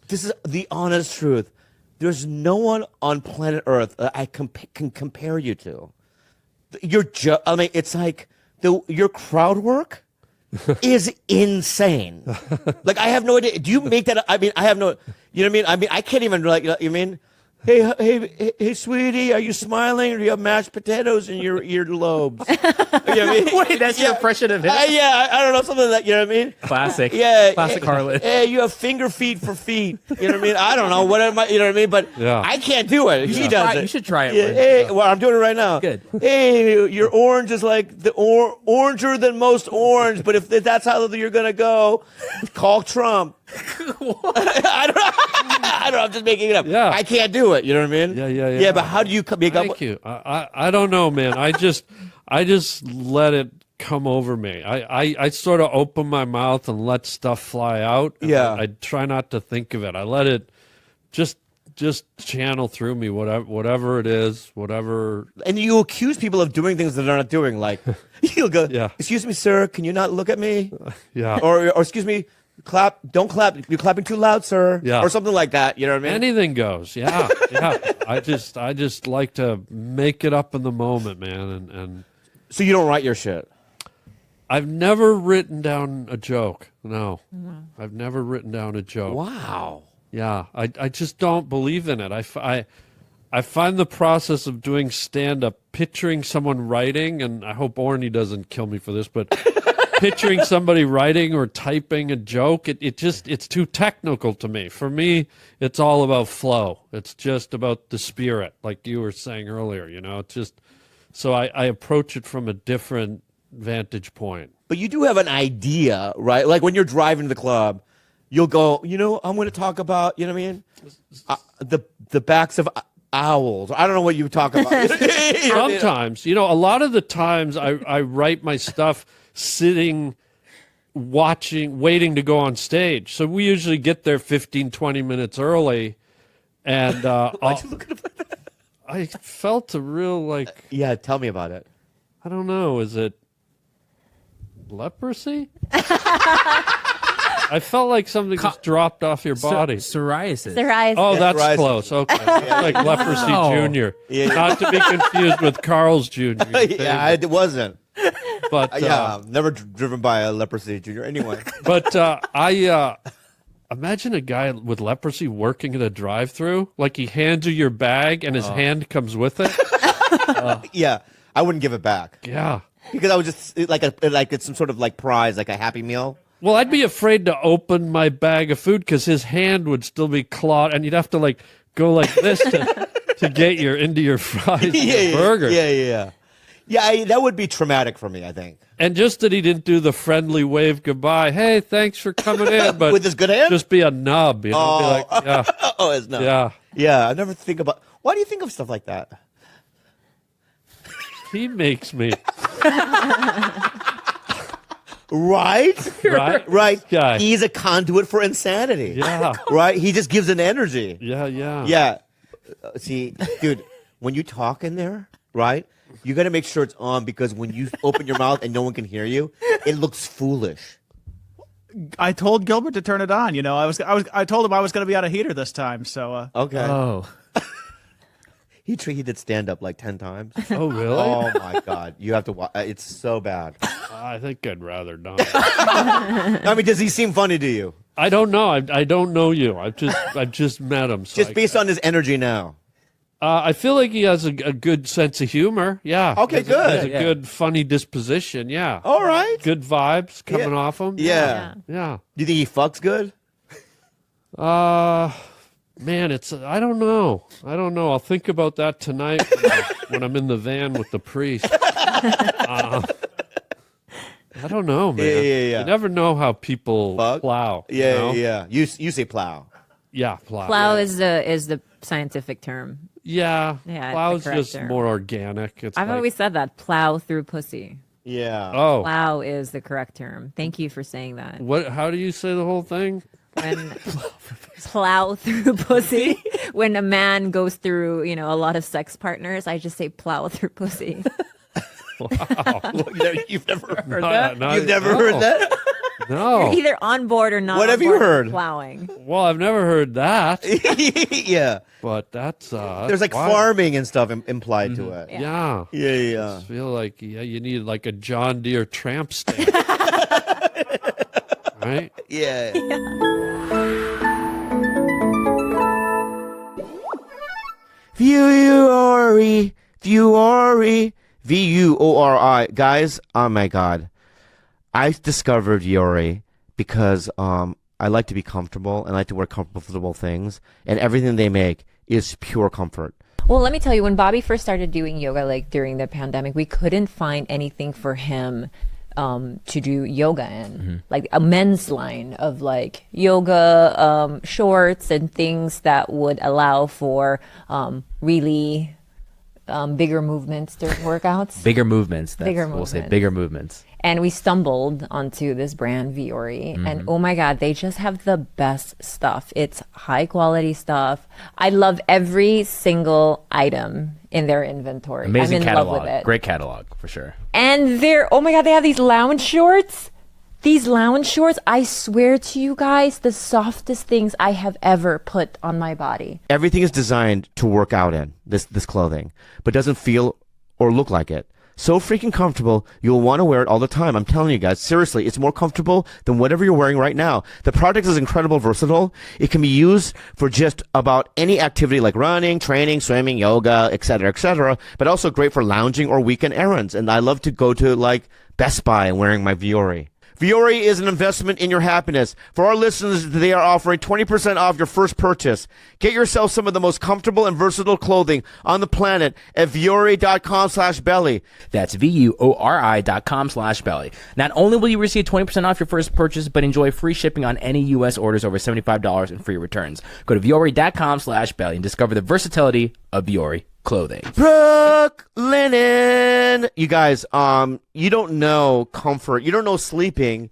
[SPEAKER 3] This is the honest truth. There's no one on planet Earth that I can compare you to. I mean, it's like your crowd work is insane. Like, I have no idea. Do you make that? I mean, I have no. You know what I mean? I mean, I can't even like. You mean? Hey, sweetie, are you smiling, or do you have mashed potatoes in your earlobes? You know what I mean?
[SPEAKER 10] Wait, that's your impression of him?
[SPEAKER 3] I don't know, something like that. You know what I mean?
[SPEAKER 10] Classic.
[SPEAKER 3] Yeah.
[SPEAKER 10] Classic Harlan.
[SPEAKER 3] Hey, you have finger feet for feet. You know what I mean? I don't know. What am I? You know what I mean? But
[SPEAKER 9] Yeah.
[SPEAKER 3] I can't do it. He does it.
[SPEAKER 10] You should try it.
[SPEAKER 3] Yeah,
[SPEAKER 10] One.
[SPEAKER 3] hey, well, I'm doing it right now.
[SPEAKER 10] Good.
[SPEAKER 3] Hey, your orange is like the oranger than most orange, but if that's how you're gonna go, call Trump. I don't know. I'm just making it up.
[SPEAKER 9] Yeah.
[SPEAKER 3] I can't do it. You know what I mean?
[SPEAKER 9] Yeah.
[SPEAKER 3] Yeah, but how do you make up?
[SPEAKER 9] Thank you. I don't know, man. I just let it come over me. I sort of open my mouth and let stuff fly out.
[SPEAKER 3] Yeah.
[SPEAKER 9] I try not to think of it. I let it just channel through me, whatever it is, whatever.
[SPEAKER 3] And you accuse people of doing things that they're not doing. Like, you'll go,
[SPEAKER 9] Yeah.
[SPEAKER 3] excuse me, sir, can you not look at me?
[SPEAKER 9] Yeah.
[SPEAKER 3] Or excuse me, don't clap. You're clapping too loud, sir.
[SPEAKER 9] Yeah.
[SPEAKER 3] Or something like that. You know what I mean?
[SPEAKER 9] Anything goes. Yeah. I just like to make it up in the moment, man. And
[SPEAKER 3] So you don't write your shit?
[SPEAKER 9] I've never written down a joke. No. I've never written down a joke.
[SPEAKER 3] Wow.
[SPEAKER 9] Yeah, I just don't believe in it. I find the process of doing stand-up, picturing someone writing, and I hope Orny doesn't kill me for this, but picturing somebody writing or typing a joke, it's too technical to me. For me, it's all about flow. It's just about the spirit, like you were saying earlier. It's just so I approach it from a different vantage point.
[SPEAKER 3] But you do have an idea, right? Like when you're driving to the club, you'll go, I'm going to talk about, you know what I mean? The backs of owls. I don't know what you talk about.
[SPEAKER 9] Sometimes, a lot of the times I write my stuff sitting, watching, waiting to go on stage. So we usually get there 15, 20 minutes early. And I felt a real
[SPEAKER 3] Yeah, tell me about it.
[SPEAKER 9] I don't know, is it leprosy? I felt like something just dropped off your body.
[SPEAKER 10] Psoriasis.
[SPEAKER 9] Oh, that's
[SPEAKER 3] psoriasis.
[SPEAKER 9] close. Okay. Like leprosy junior.
[SPEAKER 3] Yeah.
[SPEAKER 9] Not to be confused with Carl's junior.
[SPEAKER 3] Yeah, it wasn't.
[SPEAKER 9] But
[SPEAKER 3] Yeah, never driven by a leprosy junior. Anyway.
[SPEAKER 9] But I imagine a guy with leprosy working at a drive-through. Like he hands you your bag and his hand comes with it.
[SPEAKER 3] Yeah, I wouldn't give it back
[SPEAKER 9] Yeah.
[SPEAKER 3] because I would just like it's some sort of like prize, like a Happy Meal.
[SPEAKER 9] Well, I'd be afraid to open my bag of food because his hand would still be clawed, and you'd have to like go like this to get into your fries and your burger.
[SPEAKER 3] Yeah, that would be traumatic for me, I think.
[SPEAKER 9] And just that he didn't do the friendly wave goodbye. Hey, thanks for coming in, but
[SPEAKER 3] With his good hand?
[SPEAKER 9] just be a nub, you know? Be like, yeah,
[SPEAKER 3] Oh, it's not.
[SPEAKER 9] yeah.
[SPEAKER 3] Yeah, I never think about. Why do you think of stuff like that?
[SPEAKER 9] He makes me
[SPEAKER 3] Right?
[SPEAKER 9] right,
[SPEAKER 3] Right.
[SPEAKER 9] Guy.
[SPEAKER 3] He's a conduit for insanity.
[SPEAKER 9] Yeah,
[SPEAKER 3] Right? He just gives an energy.
[SPEAKER 9] yeah.
[SPEAKER 3] Yeah. See, dude, when you talk in there, right? You got to make sure it's on because when you open your mouth and no one can hear you, it looks foolish.
[SPEAKER 11] I told Gilbert to turn it on. You know, I told him I was going to be on a heater this time. So
[SPEAKER 3] Okay.
[SPEAKER 10] Oh.
[SPEAKER 3] He did stand up like 10 times.
[SPEAKER 9] Oh, really?
[SPEAKER 3] Oh my God. You have to watch. It's so bad.
[SPEAKER 9] I think I'd rather not.
[SPEAKER 3] I mean, does he seem funny to you?
[SPEAKER 9] I don't know. I don't know you. I've just met him. So
[SPEAKER 3] Just based on his energy now.
[SPEAKER 9] I feel like he has a good sense of humor. Yeah.
[SPEAKER 3] Okay,
[SPEAKER 9] He has a
[SPEAKER 3] good.
[SPEAKER 9] good, funny disposition. Yeah.
[SPEAKER 3] All right.
[SPEAKER 9] Good vibes coming
[SPEAKER 3] Yeah.
[SPEAKER 9] off him.
[SPEAKER 3] Yeah.
[SPEAKER 9] Yeah.
[SPEAKER 3] Do you think he fucks good?
[SPEAKER 9] Man, I don't know. I'll think about that tonight when I'm in the van with the priest. I don't know, man.
[SPEAKER 3] Yeah.
[SPEAKER 9] You never know how people
[SPEAKER 3] Fuck.
[SPEAKER 9] plow. you
[SPEAKER 3] Yeah,
[SPEAKER 9] know?
[SPEAKER 3] yeah. You say plow.
[SPEAKER 9] Yeah, plow.
[SPEAKER 5] Plow is the scientific term.
[SPEAKER 9] Yeah,
[SPEAKER 5] Yeah, it's
[SPEAKER 9] plow's
[SPEAKER 5] the correct
[SPEAKER 9] just
[SPEAKER 5] term.
[SPEAKER 9] more organic. It's
[SPEAKER 5] I've
[SPEAKER 9] like,
[SPEAKER 5] always said that. Plow through pussy.
[SPEAKER 3] Yeah.
[SPEAKER 9] oh,
[SPEAKER 5] Plow is the correct term. Thank you for saying that.
[SPEAKER 9] what? How do you say the whole thing?
[SPEAKER 5] When plow through pussy, when a man goes through, a lot of sex partners, I just say plow through pussy.
[SPEAKER 3] You've never heard
[SPEAKER 9] Not-
[SPEAKER 3] that?
[SPEAKER 9] not-
[SPEAKER 3] You've never
[SPEAKER 9] no.
[SPEAKER 3] heard that?
[SPEAKER 9] No.
[SPEAKER 5] Either on board or not.
[SPEAKER 3] What
[SPEAKER 5] on
[SPEAKER 3] have you
[SPEAKER 5] board with
[SPEAKER 3] heard?
[SPEAKER 5] Plowing.
[SPEAKER 9] Well, I've never heard that,
[SPEAKER 3] Yeah.
[SPEAKER 9] but that's
[SPEAKER 3] There's like
[SPEAKER 9] wild.
[SPEAKER 3] farming and stuff implied to it.
[SPEAKER 9] Yeah.
[SPEAKER 3] Yeah.
[SPEAKER 9] I feel like you need like a John Deere tramp stamp. Right?
[SPEAKER 3] Yeah. Viori. Vuori. Guys, oh my God. I discovered Viori because I like to be comfortable and I like to wear comfortable things, and everything they make is pure comfort.
[SPEAKER 5] Well, let me tell you, when Bobby first started doing yoga, like during the pandemic, we couldn't find anything for him to do yoga in, like a men's line of like yoga shorts and things that would allow for really bigger movements during workouts.
[SPEAKER 10] Bigger movements.
[SPEAKER 5] Bigger
[SPEAKER 10] We'll say
[SPEAKER 5] movements.
[SPEAKER 10] bigger movements.
[SPEAKER 5] And we stumbled onto this brand Viori, and oh my God, they just have the best stuff. It's high quality stuff. I love every single item in their inventory.
[SPEAKER 10] Amazing
[SPEAKER 5] I'm in
[SPEAKER 10] catalog.
[SPEAKER 5] love with it.
[SPEAKER 10] Great catalog for sure.
[SPEAKER 5] And oh my God, they have these lounge shorts. These lounge shorts, I swear to you guys, the softest things I have ever put on my body.
[SPEAKER 3] Everything is designed to work out in this clothing, but doesn't feel or look like it. So freaking comfortable, you'll want to wear it all the time. I'm telling you guys, seriously, it's more comfortable than whatever you're wearing right now. The product is incredibly versatile. It can be used for just about any activity like running, training, swimming, yoga, etc., but also great for lounging or weekend errands. And I love to go to like Best Buy and wearing my Viori. Viori is an investment in your happiness. For our listeners, they are offering 20% off your first purchase. Get yourself some of the most comfortable and versatile clothing on the planet at viori.com/belly.
[SPEAKER 10] That's VUORI.com/belly. Not only will you receive 20% off your first purchase, but enjoy free shipping on any U.S. orders over $75 and free returns. Go to viori.com/belly and discover the versatility of Viori clothing.
[SPEAKER 3] Brooklinen. You guys, you don't know comfort. You don't know sleeping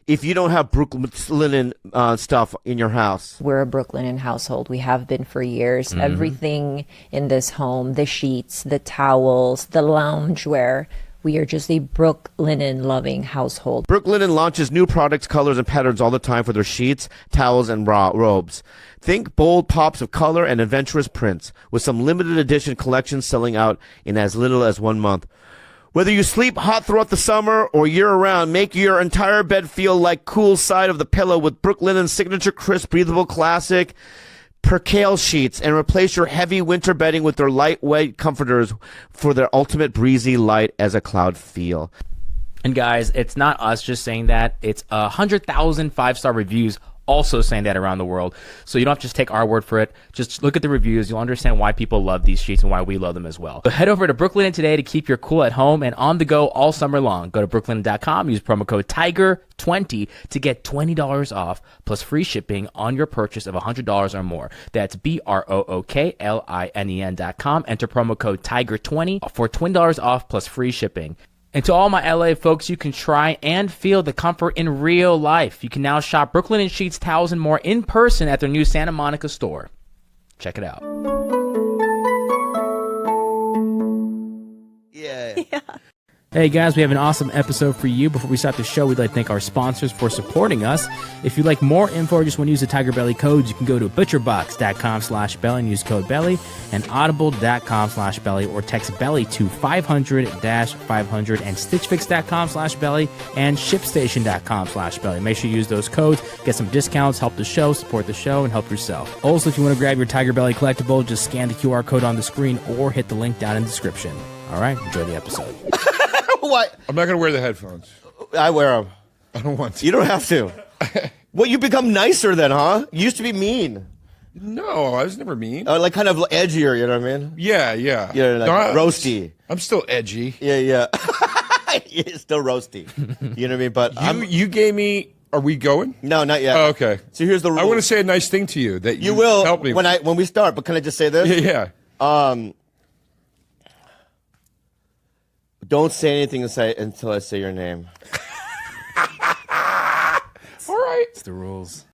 [SPEAKER 3] if you don't have Brooklinen stuff in your house.
[SPEAKER 5] We're a Brooklinen household. We have been for years. Everything in this home, the sheets, the towels, the loungewear, We are just a Brooklinen loving household.
[SPEAKER 3] Brooklinen launches new products, colors, and patterns all the time for their sheets, towels, and robes. Think bold pops of color and adventurous prints, with some limited edition collections selling out in as little as 1 month. Whether you sleep hot throughout the summer or year-round, make your entire bed feel like cool side of the pillow with Brooklinen's signature crisp, breathable classic percale sheets, and replace your heavy winter bedding with their lightweight comforters for their ultimate breezy light as a cloud feel.
[SPEAKER 10] And guys, it's not us just saying that. It's 100,000 5-star reviews also saying that around the world. So you don't have to just take our word for it. Just look at the reviews. You'll understand why people love these sheets and why we love them as well. So head over to Brooklinen today to keep your cool at home and on the go all summer long. Go to brooklinen.com. Use promo code TIGER20 to get $20 off plus free shipping on your purchase of $100 or more. That's BROOKLINEN.com. Enter promo code TIGER20 for $20 off plus free shipping. And to all my LA folks, you can try and feel the comfort in real life. You can now shop Brooklinen sheets, towels, and more in person at their new Santa Monica store. Check it out.
[SPEAKER 3] Yeah.
[SPEAKER 10] Hey guys, we have an awesome episode for you. Before we start the show, we'd like to thank our sponsors for supporting us. If you'd like more info or just want to use the Tiger Belly codes, you can go to butcherbox.com/belly and use code belly, and audible.com/belly, or text belly to 500-500, and stitchfix.com/belly and shipstation.com/belly. Make sure you use those codes, get some discounts, help the show, support the show, and help yourself. Also, if you want to grab your Tiger Belly collectible, just scan the QR code on the screen or hit the link down in the description. All right, enjoy the episode.
[SPEAKER 3] What?
[SPEAKER 2] I'm not going to wear the headphones.
[SPEAKER 3] I wear them.
[SPEAKER 2] I don't want to.
[SPEAKER 3] You don't have to. Well, you become nicer then, huh? You used to be mean.
[SPEAKER 2] No, I was never mean.
[SPEAKER 3] Like kind of edgier, you know what I mean?
[SPEAKER 2] Yeah.
[SPEAKER 3] Yeah, like roasty.
[SPEAKER 2] I'm still edgy.
[SPEAKER 3] Yeah. It's still roasty. You know what I mean? But
[SPEAKER 2] you gave me. Are we going?
[SPEAKER 3] No, not yet.
[SPEAKER 2] Oh, okay.
[SPEAKER 3] So here's the rule.
[SPEAKER 2] I want to say a nice thing to you that
[SPEAKER 3] you will
[SPEAKER 2] help me
[SPEAKER 3] when we start. But can I just say this?
[SPEAKER 2] Yeah.
[SPEAKER 3] Don't say anything until I say your name.
[SPEAKER 2] All right.
[SPEAKER 10] It's the rules.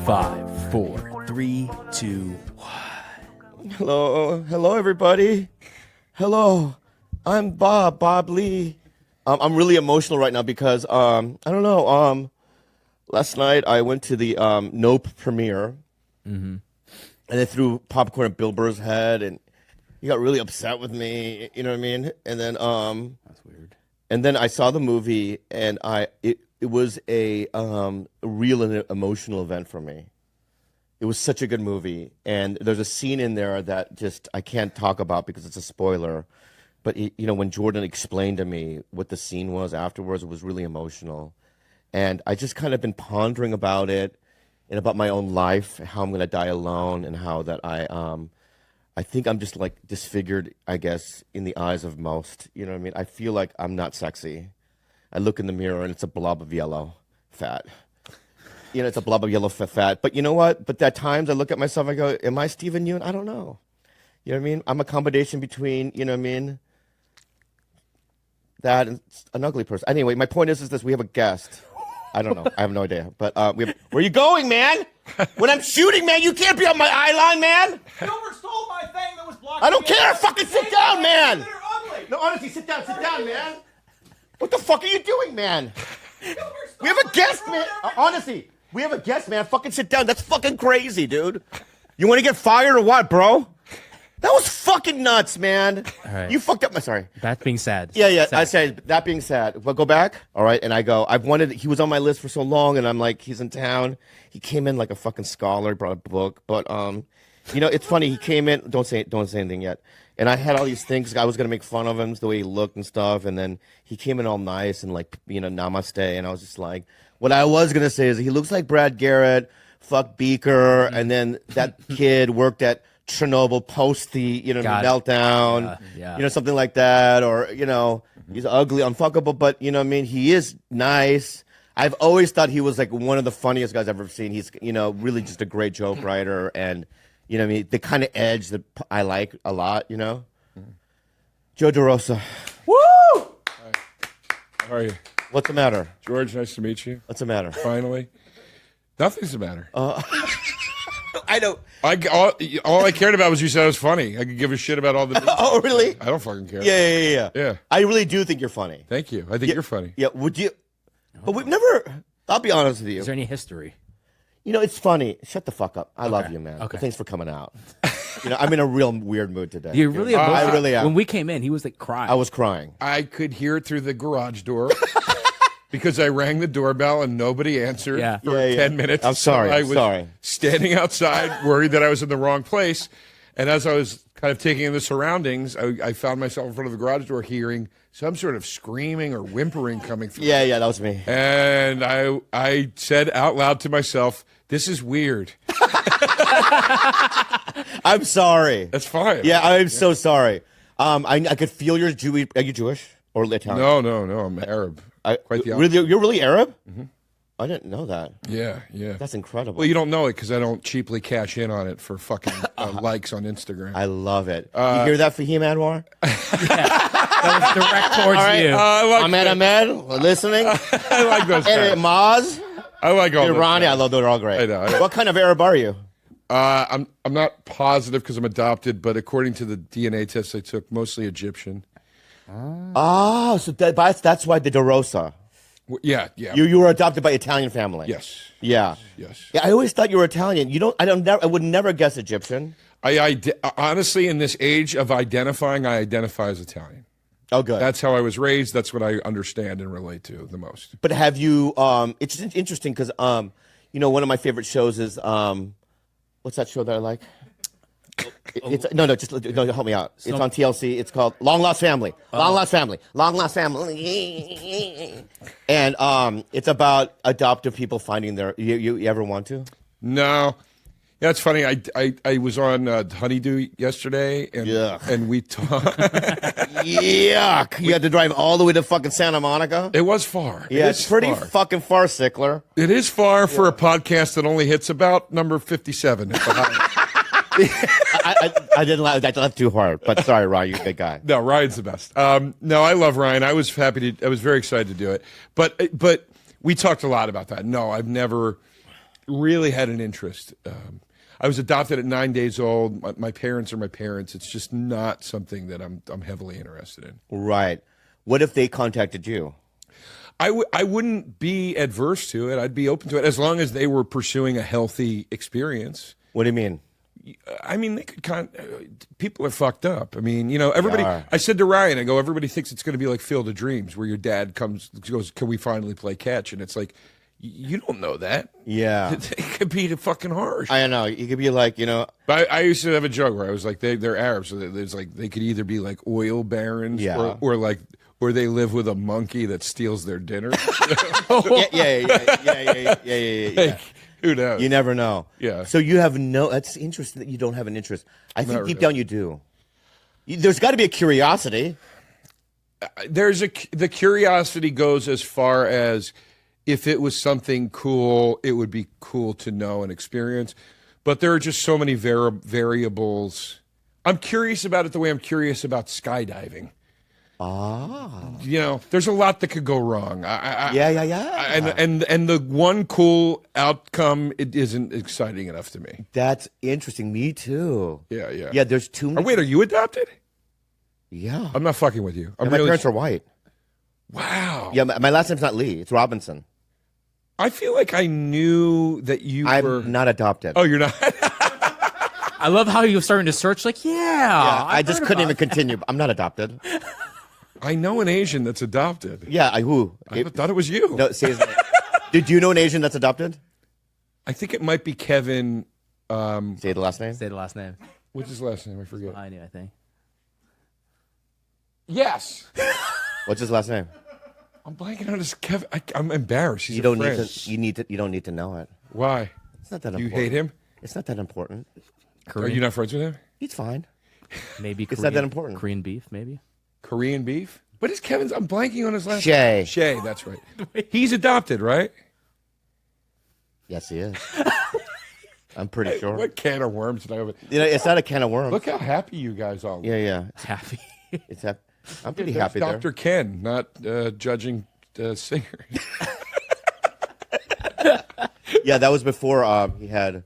[SPEAKER 10] Five, four, three, two, one.
[SPEAKER 3] Hello, everybody. Hello, I'm Bob Lee. I'm really emotional right now because I don't know. Last night I went to the Nope premiere, and they threw popcorn at Bill Burr's head, and he got really upset with me. You know what I mean? And then
[SPEAKER 10] That's weird.
[SPEAKER 3] And then I saw the movie, and it was a real and emotional event for me. It was such a good movie, and there's a scene in there that just I can't talk about because it's a spoiler. But when Jordan explained to me what the scene was afterwards, it was really emotional, and I just kind of been pondering about it and about my own life, how I'm going to die alone, and how that I think I'm just like disfigured, I guess, in the eyes of most. You know what I mean? I feel like I'm not sexy. I look in the mirror and it's a blob of yellow fat. It's a blob of yellow fat. But you know what? But at times I look at myself, I go, am I Steven Yeun? I don't know. You know what I mean? I'm a combination between, you know what I mean, that and an ugly person. Anyway, my point is this. We have a guest. I don't know. I have no idea. But where are you going, man? When I'm shooting, man, you can't be on my eye line, man.
[SPEAKER 11] Gilbert stole my thing that was blocking.
[SPEAKER 3] I don't care. Fucking sit down, man.
[SPEAKER 11] They're ugly.
[SPEAKER 3] No, honestly, sit down, man. What the fuck are you doing, man? We have a guest, man. Honestly, we have a guest, man. Fucking sit down. That's fucking crazy, dude. You want to get fired or what, bro? That was fucking nuts, man.
[SPEAKER 10] All right.
[SPEAKER 3] You fucked up my, sorry.
[SPEAKER 10] That being sad.
[SPEAKER 3] Yeah.
[SPEAKER 10] Sad.
[SPEAKER 3] I said, that being sad. Well, go back. All right. And I go, he was on my list for so long. And I'm like, he's in town. He came in like a fucking scholar, brought a book. But, it's funny. He came in. Don't say anything yet. And I had all these things. I was going to make fun of him, the way he looked and stuff. And then he came in all nice and like, namaste. And I was just like, what I was going to say is he looks like Brad Garrett, fuck Beaker. And then that kid worked at Chernobyl post the, meltdown, something like that. Or, he's ugly, unfuckable, but, he is nice. I've always thought he was like one of the funniest guys I've ever seen. He's, really just a great joke writer. And You know what I mean? The kind of edge that I like a lot, you know? Joe DeRosa.
[SPEAKER 12] Woo!
[SPEAKER 2] How are you?
[SPEAKER 3] What's the matter?
[SPEAKER 2] George, nice to meet you.
[SPEAKER 3] What's the matter?
[SPEAKER 2] Finally. Nothing's the matter.
[SPEAKER 3] I don't.
[SPEAKER 2] All I cared about was you said I was funny. I could give a shit about all the.
[SPEAKER 3] Oh, really?
[SPEAKER 2] I don't fucking care.
[SPEAKER 3] Yeah. I really do think you're funny.
[SPEAKER 2] Thank you. I think you're funny.
[SPEAKER 3] Yeah. Would you? But we've never. I'll be honest with you.
[SPEAKER 10] Is there any history?
[SPEAKER 3] You know, it's funny. Shut the fuck up. I love you, man.
[SPEAKER 10] Okay.
[SPEAKER 3] Thanks for coming out. You know, I'm in a real weird mood today.
[SPEAKER 10] You're really
[SPEAKER 3] I really am.
[SPEAKER 10] When we came in, he was like crying.
[SPEAKER 3] I was crying.
[SPEAKER 2] I could hear it through the garage door because I rang the doorbell and nobody answered for 10 minutes.
[SPEAKER 3] I'm sorry.
[SPEAKER 2] I was
[SPEAKER 3] sorry.
[SPEAKER 2] standing outside, worried that I was in the wrong place. And as I was kind of taking in the surroundings, I found myself in front of the garage door hearing some sort of screaming or whimpering coming through.
[SPEAKER 3] Yeah, that was me.
[SPEAKER 2] And I said out loud to myself, "This is weird."
[SPEAKER 3] I'm sorry.
[SPEAKER 2] That's fine.
[SPEAKER 3] Yeah, I'm so sorry. I could feel your Jewish. Are you Jewish or Italian?
[SPEAKER 2] No. I'm Arab. Quite the opposite.
[SPEAKER 3] Really, you're really Arab? Mm-hmm. I didn't know that.
[SPEAKER 2] Yeah.
[SPEAKER 3] That's incredible.
[SPEAKER 2] Well, you don't know it because I don't cheaply cash in on it for fucking likes on Instagram.
[SPEAKER 3] I love it. You hear that, Fahim Anwar?
[SPEAKER 10] That was direct towards you.
[SPEAKER 3] Ahmed, listening?
[SPEAKER 2] I like those guys.
[SPEAKER 3] And Maz?
[SPEAKER 2] I like all those
[SPEAKER 3] Ronnie,
[SPEAKER 2] guys.
[SPEAKER 3] I love those. They're all great.
[SPEAKER 2] I know.
[SPEAKER 3] What kind of Arab are you?
[SPEAKER 2] I'm not positive because I'm adopted, but according to the DNA test I took, mostly Egyptian.
[SPEAKER 3] Oh, so that's why the DeRosa.
[SPEAKER 2] Yeah.
[SPEAKER 3] You were adopted by Italian family.
[SPEAKER 2] Yes.
[SPEAKER 3] Yeah.
[SPEAKER 2] Yes.
[SPEAKER 3] Yeah, I always thought you were Italian. I would never guess Egyptian.
[SPEAKER 2] I honestly, in this age of identifying, I identify as Italian.
[SPEAKER 3] Oh, good.
[SPEAKER 2] That's how I was raised. That's what I understand and relate to the most.
[SPEAKER 3] But have you? It's interesting because one of my favorite shows is what's that show that I like? It's help me out. It's on TLC. It's called Long Lost Family. Long Lost Family. Long Lost Family. And it's about adoptive people finding their. You ever want to?
[SPEAKER 2] No. Yeah, it's funny. I was on Honeydew yesterday, and we talked.
[SPEAKER 3] Yuck! You had to drive all the way to fucking Santa Monica.
[SPEAKER 2] It was far.
[SPEAKER 3] Yeah, it's pretty fucking far, Sickler.
[SPEAKER 2] It is far for a podcast that only hits about number 57.
[SPEAKER 3] I didn't laugh. I laughed too hard. But sorry, Ryan, you're a big guy.
[SPEAKER 2] No, Ryan's the best. No, I love Ryan. I was happy to. I was very excited to do it. But we talked a lot about that. No, I've never really had an interest. I was adopted at 9 days old. My parents are my parents. It's just not something that I'm heavily interested in.
[SPEAKER 3] Right. What if they contacted you?
[SPEAKER 2] I wouldn't be adverse to it. I'd be open to it as long as they were pursuing a healthy experience.
[SPEAKER 3] What do you mean?
[SPEAKER 2] I mean, they could people are fucked up. I mean, everybody. I said to Ryan, I go, everybody thinks it's going to be like Field of Dreams, where your dad goes, "Can we finally play catch?" And it's like, you don't know that.
[SPEAKER 3] Yeah,
[SPEAKER 2] it could be fucking harsh.
[SPEAKER 3] I know. You could be like,
[SPEAKER 2] But I used to have a joke where I was like, they're Arabs, so there's like they could either be like oil barons, or they live with a monkey that steals their dinner.
[SPEAKER 3] Yeah.
[SPEAKER 2] Who knows?
[SPEAKER 3] You never know.
[SPEAKER 2] Yeah.
[SPEAKER 3] So you have that's interesting that you don't have an interest. I think deep down you do. There's got to be a curiosity.
[SPEAKER 2] The curiosity goes as far as if it was something cool, it would be cool to know and experience. But there are just so many variables. I'm curious about it the way I'm curious about skydiving. There's a lot that could go wrong.
[SPEAKER 3] Yeah.
[SPEAKER 2] And the one cool outcome, it isn't exciting enough to me.
[SPEAKER 3] That's interesting. Me too.
[SPEAKER 2] Yeah.
[SPEAKER 3] Yeah, there's too many.
[SPEAKER 2] Wait, are you adopted?
[SPEAKER 3] Yeah.
[SPEAKER 2] I'm not fucking with you.
[SPEAKER 3] My parents are white.
[SPEAKER 2] Wow.
[SPEAKER 3] Yeah, my last name's not Lee. It's Robinson.
[SPEAKER 2] I feel like I knew that
[SPEAKER 3] I'm not adopted.
[SPEAKER 2] Oh, you're not?
[SPEAKER 10] I love how you're starting to search. Like,
[SPEAKER 3] I just couldn't even continue. I'm not adopted.
[SPEAKER 2] I know an Asian that's adopted.
[SPEAKER 3] Yeah, who?
[SPEAKER 2] I thought it was you.
[SPEAKER 3] No, say his name. Did you know an Asian that's adopted?
[SPEAKER 2] I think it might be Kevin.
[SPEAKER 3] Say the last name.
[SPEAKER 10] Say the last name.
[SPEAKER 2] What's his last name? I forget.
[SPEAKER 10] I knew. I think.
[SPEAKER 2] Yes.
[SPEAKER 3] What's his last name?
[SPEAKER 2] I'm blanking on his Kevin. I'm embarrassed. He's
[SPEAKER 3] you don't
[SPEAKER 2] friend.
[SPEAKER 3] need to. You don't need to know it.
[SPEAKER 2] Why?
[SPEAKER 3] It's not that
[SPEAKER 2] you
[SPEAKER 3] important.
[SPEAKER 2] hate him?
[SPEAKER 3] It's not that important.
[SPEAKER 2] Are you not friends with him?
[SPEAKER 3] He's fine.
[SPEAKER 10] Maybe
[SPEAKER 3] it's not that important.
[SPEAKER 10] Korean beef, maybe.
[SPEAKER 2] Korean beef? What is Kevin's? I'm blanking on his last
[SPEAKER 3] name.
[SPEAKER 2] Shay, that's right. He's adopted, right?
[SPEAKER 3] Yes, he is. I'm pretty sure.
[SPEAKER 2] What can of worms did I open?
[SPEAKER 3] You know, it's not a can of worms.
[SPEAKER 2] Look how happy you guys all look.
[SPEAKER 3] Yeah.
[SPEAKER 10] Happy.
[SPEAKER 3] I'm pretty
[SPEAKER 2] There's
[SPEAKER 3] happy
[SPEAKER 2] Dr. Ken, not judging singers.
[SPEAKER 3] Yeah, that was before he had.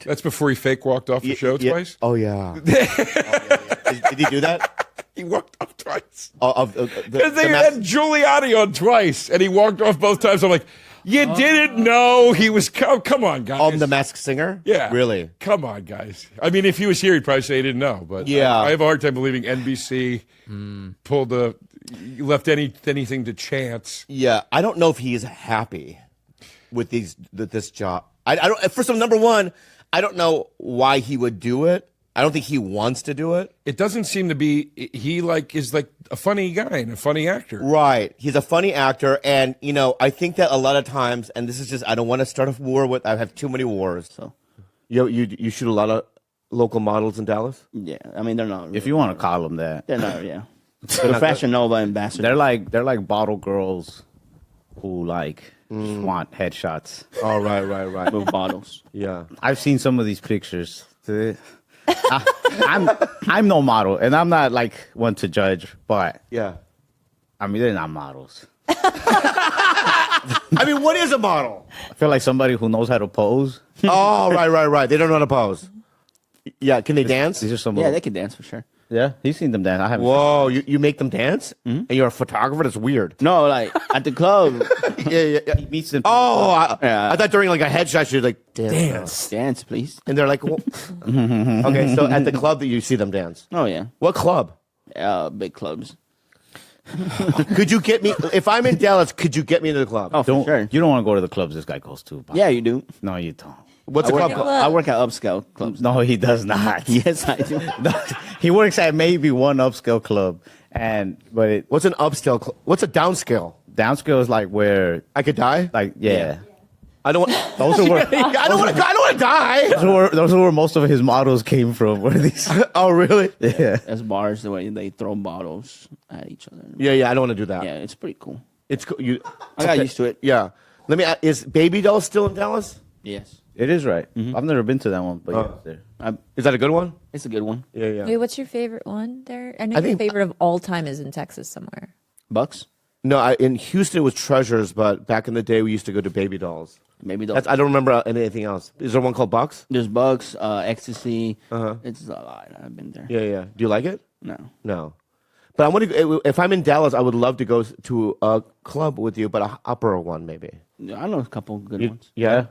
[SPEAKER 2] That's before he fake walked off the show twice?
[SPEAKER 3] Oh, yeah. Did he do that?
[SPEAKER 2] He walked off twice.
[SPEAKER 3] Because
[SPEAKER 2] they had Giuliani on twice, and he walked off both times. I'm like, you didn't know he was... Come on, guys.
[SPEAKER 3] The Masked Singer?
[SPEAKER 2] Yeah.
[SPEAKER 3] Really?
[SPEAKER 2] Come on, guys. I mean, if he was here, he'd probably say he didn't know. But
[SPEAKER 3] yeah.
[SPEAKER 2] I have a hard time believing NBC left anything to chance.
[SPEAKER 3] Yeah, I don't know if he is happy with this job. I don't. First of all, number one, I don't know why he would do it. I don't think he wants to do it.
[SPEAKER 2] It doesn't seem to be. He is like a funny guy and a funny actor.
[SPEAKER 3] Right. He's a funny actor, and I think that a lot of times, and this is just, I don't want to start a war with. I have too many wars. So, you shoot a lot of local models in Dallas.
[SPEAKER 12] Yeah, I mean they're not. Really,
[SPEAKER 13] if you want to call them that,
[SPEAKER 12] they're not. Yeah, they're Fashion Nova ambassadors.
[SPEAKER 13] They're like bottle girls who just want headshots.
[SPEAKER 3] Oh, right.
[SPEAKER 12] With bottles.
[SPEAKER 3] Yeah,
[SPEAKER 13] I've seen some of these pictures. I'm no model, and I'm not one to judge, but
[SPEAKER 3] yeah,
[SPEAKER 13] I mean they're not models.
[SPEAKER 3] I mean, what is a model?
[SPEAKER 13] I feel like somebody who knows how to pose.
[SPEAKER 3] Oh, right. They don't know how to pose. Yeah, can they dance?
[SPEAKER 13] These are some.
[SPEAKER 12] Yeah, they can dance for sure.
[SPEAKER 13] Yeah, he's seen them dance. I haven't.
[SPEAKER 3] Whoa, you make them dance? And you're a photographer? That's weird.
[SPEAKER 12] No, at the club.
[SPEAKER 3] Yeah.
[SPEAKER 13] He meets them.
[SPEAKER 3] Oh, I thought during a headshot you'd
[SPEAKER 12] dance, please.
[SPEAKER 3] And they're like, well, okay. So at the club that you see them dance.
[SPEAKER 12] Oh yeah.
[SPEAKER 3] What club?
[SPEAKER 12] Big clubs.
[SPEAKER 3] Could you get me if I'm in Dallas? Could you get me into the club?
[SPEAKER 12] Oh, for sure.
[SPEAKER 13] You don't want to go to the clubs this guy goes to.
[SPEAKER 12] Yeah, you do.
[SPEAKER 13] No, you don't.
[SPEAKER 3] What's a club?
[SPEAKER 12] I work at upscale clubs.
[SPEAKER 13] No, he does not.
[SPEAKER 12] Yes, I do.
[SPEAKER 13] No, he works at maybe one upscale club,
[SPEAKER 3] what's an upscale club? What's a downscale?
[SPEAKER 13] Downscale is like where
[SPEAKER 3] I could die.
[SPEAKER 13] Yeah.
[SPEAKER 3] I don't want.
[SPEAKER 13] Those are where,
[SPEAKER 3] I don't want to die.
[SPEAKER 13] Those are where most of his models came from. Where these?
[SPEAKER 3] Oh, really?
[SPEAKER 13] Yeah.
[SPEAKER 12] As bars, the way they throw bottles at each other.
[SPEAKER 3] Yeah. I don't want to do that.
[SPEAKER 12] Yeah, it's pretty cool.
[SPEAKER 3] It's cool.
[SPEAKER 12] I got used to it.
[SPEAKER 3] Yeah. Let me. Is Baby Doll still in Dallas?
[SPEAKER 12] Yes.
[SPEAKER 13] It is right. I've never been to that one, but yeah, it's there.
[SPEAKER 3] Is that a good one?
[SPEAKER 12] It's a good one.
[SPEAKER 3] Yeah.
[SPEAKER 5] Wait, what's your favorite one there? I know your favorite of all time is in Texas somewhere.
[SPEAKER 12] Bucks?
[SPEAKER 3] No, in Houston it was Treasures, but back in the day we used to go to Baby Dolls.
[SPEAKER 12] Baby Dolls.
[SPEAKER 3] I don't remember anything else. Is there one called Bucks?
[SPEAKER 12] There's Bucks, Ecstasy. It's a lot. I've been there.
[SPEAKER 3] Yeah. Do you like it?
[SPEAKER 12] No.
[SPEAKER 3] But I want to. If I'm in Dallas, I would love to go to a club with you, but a upper one maybe.
[SPEAKER 12] I know a couple good ones.
[SPEAKER 3] Yeah.